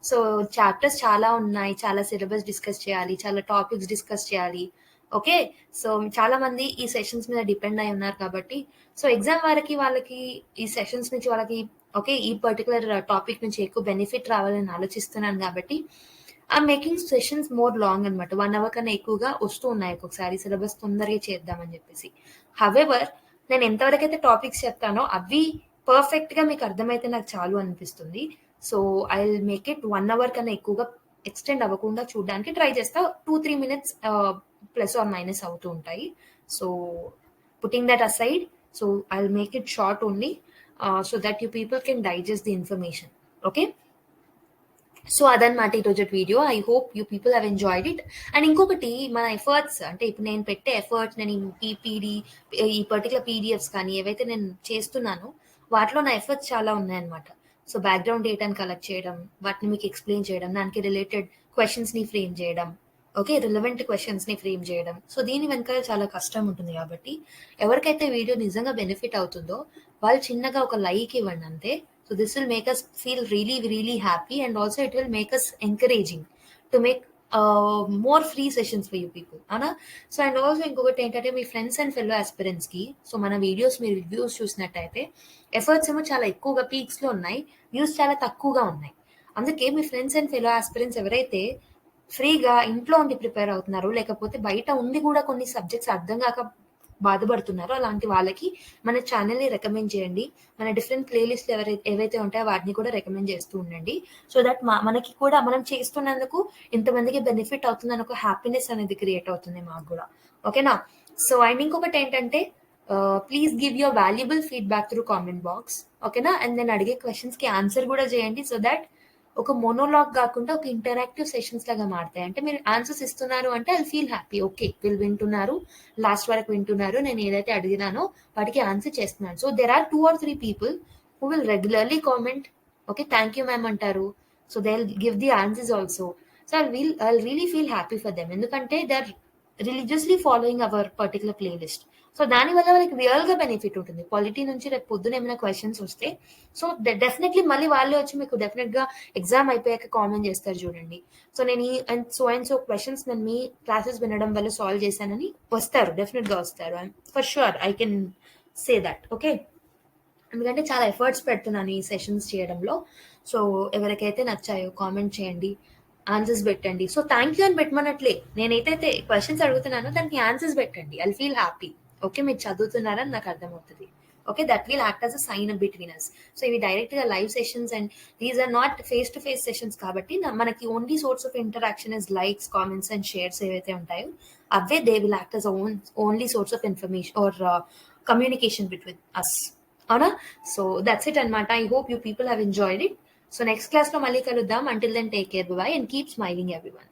సో చాప్టర్స్ చాలా ఉన్నాయి, చాలా సిలబస్ డిస్కస్ చేయాలి, చాలా టాపిక్స్ డిస్కస్ చేయాలి. ఓకే, సో చాలా మంది ఈ సెషన్స్ మీద డిపెండ్ అయి ఉన్నారు కాబట్టి సో ఎగ్జామ్ వరకు వాళ్ళకి ఈ సెషన్స్ నుంచి వాళ్ళకి ఓకే ఈ పర్టికులర్ టాపిక్ నుంచి ఎక్కువ బెనిఫిట్ రావాలని ఆలోచిస్తున్నాను కాబట్టి ఆ మేకింగ్ సెషన్స్ మోర్ లాంగ్ అనమాట. 1 hour కన్నా ఎక్కువగా వస్తూ ఉన్నాయి ఒక్కొక్కసారి సిలబస్ తొందరగా చేద్దామని చెప్పేసి. హవెవర్ నేను ఎంతవరకు అయితే టాపిక్స్ చెప్తానో అవి పర్ఫెక్ట్ గా మీకు అర్థమైతే నాకు చాలు అనిపిస్తుంది. So I will make it 1 hour కన్నా ఎక్కువగా ఎక్స్టెండ్ అవ్వకుండా చూడడానికి ట్రై చేస్తా. 2-3 minutes ప్లస్ ఆర్ మైనస్ అవుతూ ఉంటాయి. So putting that aside, so I will make it short only so that you people can digest the information. Okay, so అదనమాట ఈరోజు video. I hope you people have enjoyed it. And ఇంకొకటి మన efforts అంటే ఇప్పుడు నేను పెట్టే efforts, నేను ఈ పర్టికులర్ పీడిఎఫ్స్ కానీ ఏవైతే నేను చేస్తున్నానో వాటిలో నా ఎఫర్ట్స్ చాలా ఉన్నాయన్నమాట. సో బ్యాక్గ్రౌండ్ డేటాని కలెక్ట్ చేయడం, వాటిని మీకు ఎక్స్ప్లెయిన్ చేయడం, దానికి రిలేటెడ్ క్వశ్చన్స్ని ఫ్రేమ్ చేయడం, ఓకే రిలవెంట్ క్వశ్చన్స్ని ఫ్రేమ్ చేయడం. సో దీని వెనకాల చాలా కష్టం ఉంటుంది కాబట్టి ఎవరికైతే వీడియో నిజంగా బెనిఫిట్ అవుతుందో వాళ్ళు చిన్నగా ఒక లైక్ ఇవ్వండి అంతే. So this will make us feel really, really happy, and also it will make us encouraging to make more free sessions for you people. Ana? So and also ఇంకొకటి ఏంటంటే మీ friends and fellow aspirants కి so మన videos మీరు reviews చూసినట్టయితే efforts ఏమో చాలా ఎక్కువగా peaks లో ఉన్నాయి, వ్యూస్ చాలా తక్కువగా ఉన్నాయి. అందుకే మీ ఫ్రెండ్స్ అండ్ ఫెలో ఆస్పిరెంట్స్ ఎవరైతే ఫ్రీగా ఇంట్లో ఉండి ప్రిపేర్ అవుతున్నారో లేకపోతే బయట ఉండి కూడా కొన్ని సబ్జెక్ట్స్ అర్థం కాక బాధపడుతున్నారో అలాంటి వాళ్ళకి మన ఛానల్ని రికమెండ్ చేయండి. మన డిఫరెంట్ ప్లేలిస్ట్ ఏవైతే ఉంటాయో వాటిని కూడా రికమెండ్ చేస్తూ ఉండండి. సో దట్ మనకి కూడా మనం చేస్తున్నందుకు ఇంతమందికి బెనిఫిట్ అవుతుందని ఒక హ్యాపీనెస్ అనేది క్రియేట్ అవుతుంది మాకు కూడా. ఓకేనా? సో అండ్ ఇంకొకటి ఏంటంటే please give your valuable feedback through comment box. ఓకేనా? అండ్ నేను అడిగే క్వశ్చన్స్కి ఆన్సర్ కూడా చేయండి సో దట్ ఒక మోనోలాగ్ కాకుండా ఒక ఇంటరాక్టివ్ సెషన్స్ లాగా మారుతాయి. అంటే మీరు ఆన్సర్స్ ఇస్తున్నారు అంటే ఐ ఫీల్ హ్యాపీ, ఓకే వీళ్ళు వింటున్నారు, లాస్ట్ వరకు వింటున్నారు, నేను ఏదైతే అడిగినానో వాటికి ఆన్సర్ చేస్తున్నాను. So there are 2 or 3 people who will regularly comment, okay thank you ma'am అంటారు. So they will give the answers also. So I really feel happy for them ఎందుకంటే they are religiously following our particular playlist. So దానివల్ల వాళ్ళకి real గా benefit ఉంటుంది. Polity నుంచి రేపు పొద్దున ఏమైనా క్వశ్చన్స్ వస్తే సో డెఫినెట్లీ మళ్ళీ వాళ్ళే వచ్చి మీకు డెఫినెట్ గా ఎగ్జామ్ అయిపోయాక కామెంట్ చేస్తారు చూడండి. సో నేను అండ్ సో క్వశ్చన్స్ నేను మీ క్లాసెస్ వినడం వల్ల సాల్వ్ చేశానని వస్తారు, డెఫినెట్ గా వస్తారు. For sure I can say that. Okay, ఎందుకంటే చాలా ఎఫర్ట్స్ పెడుతున్నాను ఈ సెషన్స్ చేయడంలో. సో ఎవరికైతే నచ్చాయో కామెంట్ చేయండి, ఆన్సర్స్ పెట్టండి. సో థ్యాంక్ యూ అని పెట్టమన్నట్లే నేనైతే క్వశ్చన్స్ అడుగుతున్నానో దానికి ఆన్సర్స్ పెట్టండి. I feel happy. ఓకే, మీరు చదువుతున్నారని నాకు అర్థమవుతుంది. Okay, that will act as a sign between us. So ఇవి డైరెక్ట్ గా live sessions and these are not face to face sessions కాబట్టి మనకి only source of interaction is likes, comments and shares ఏవైతే ఉంటాయో అవే they will act as only source of information or communication between us. అవునా? So that's it అనమాట. I hope you people have enjoyed it. So next class లో మళ్ళీ కలుద్దాం. Until then take care, bye and keep smiling everyone.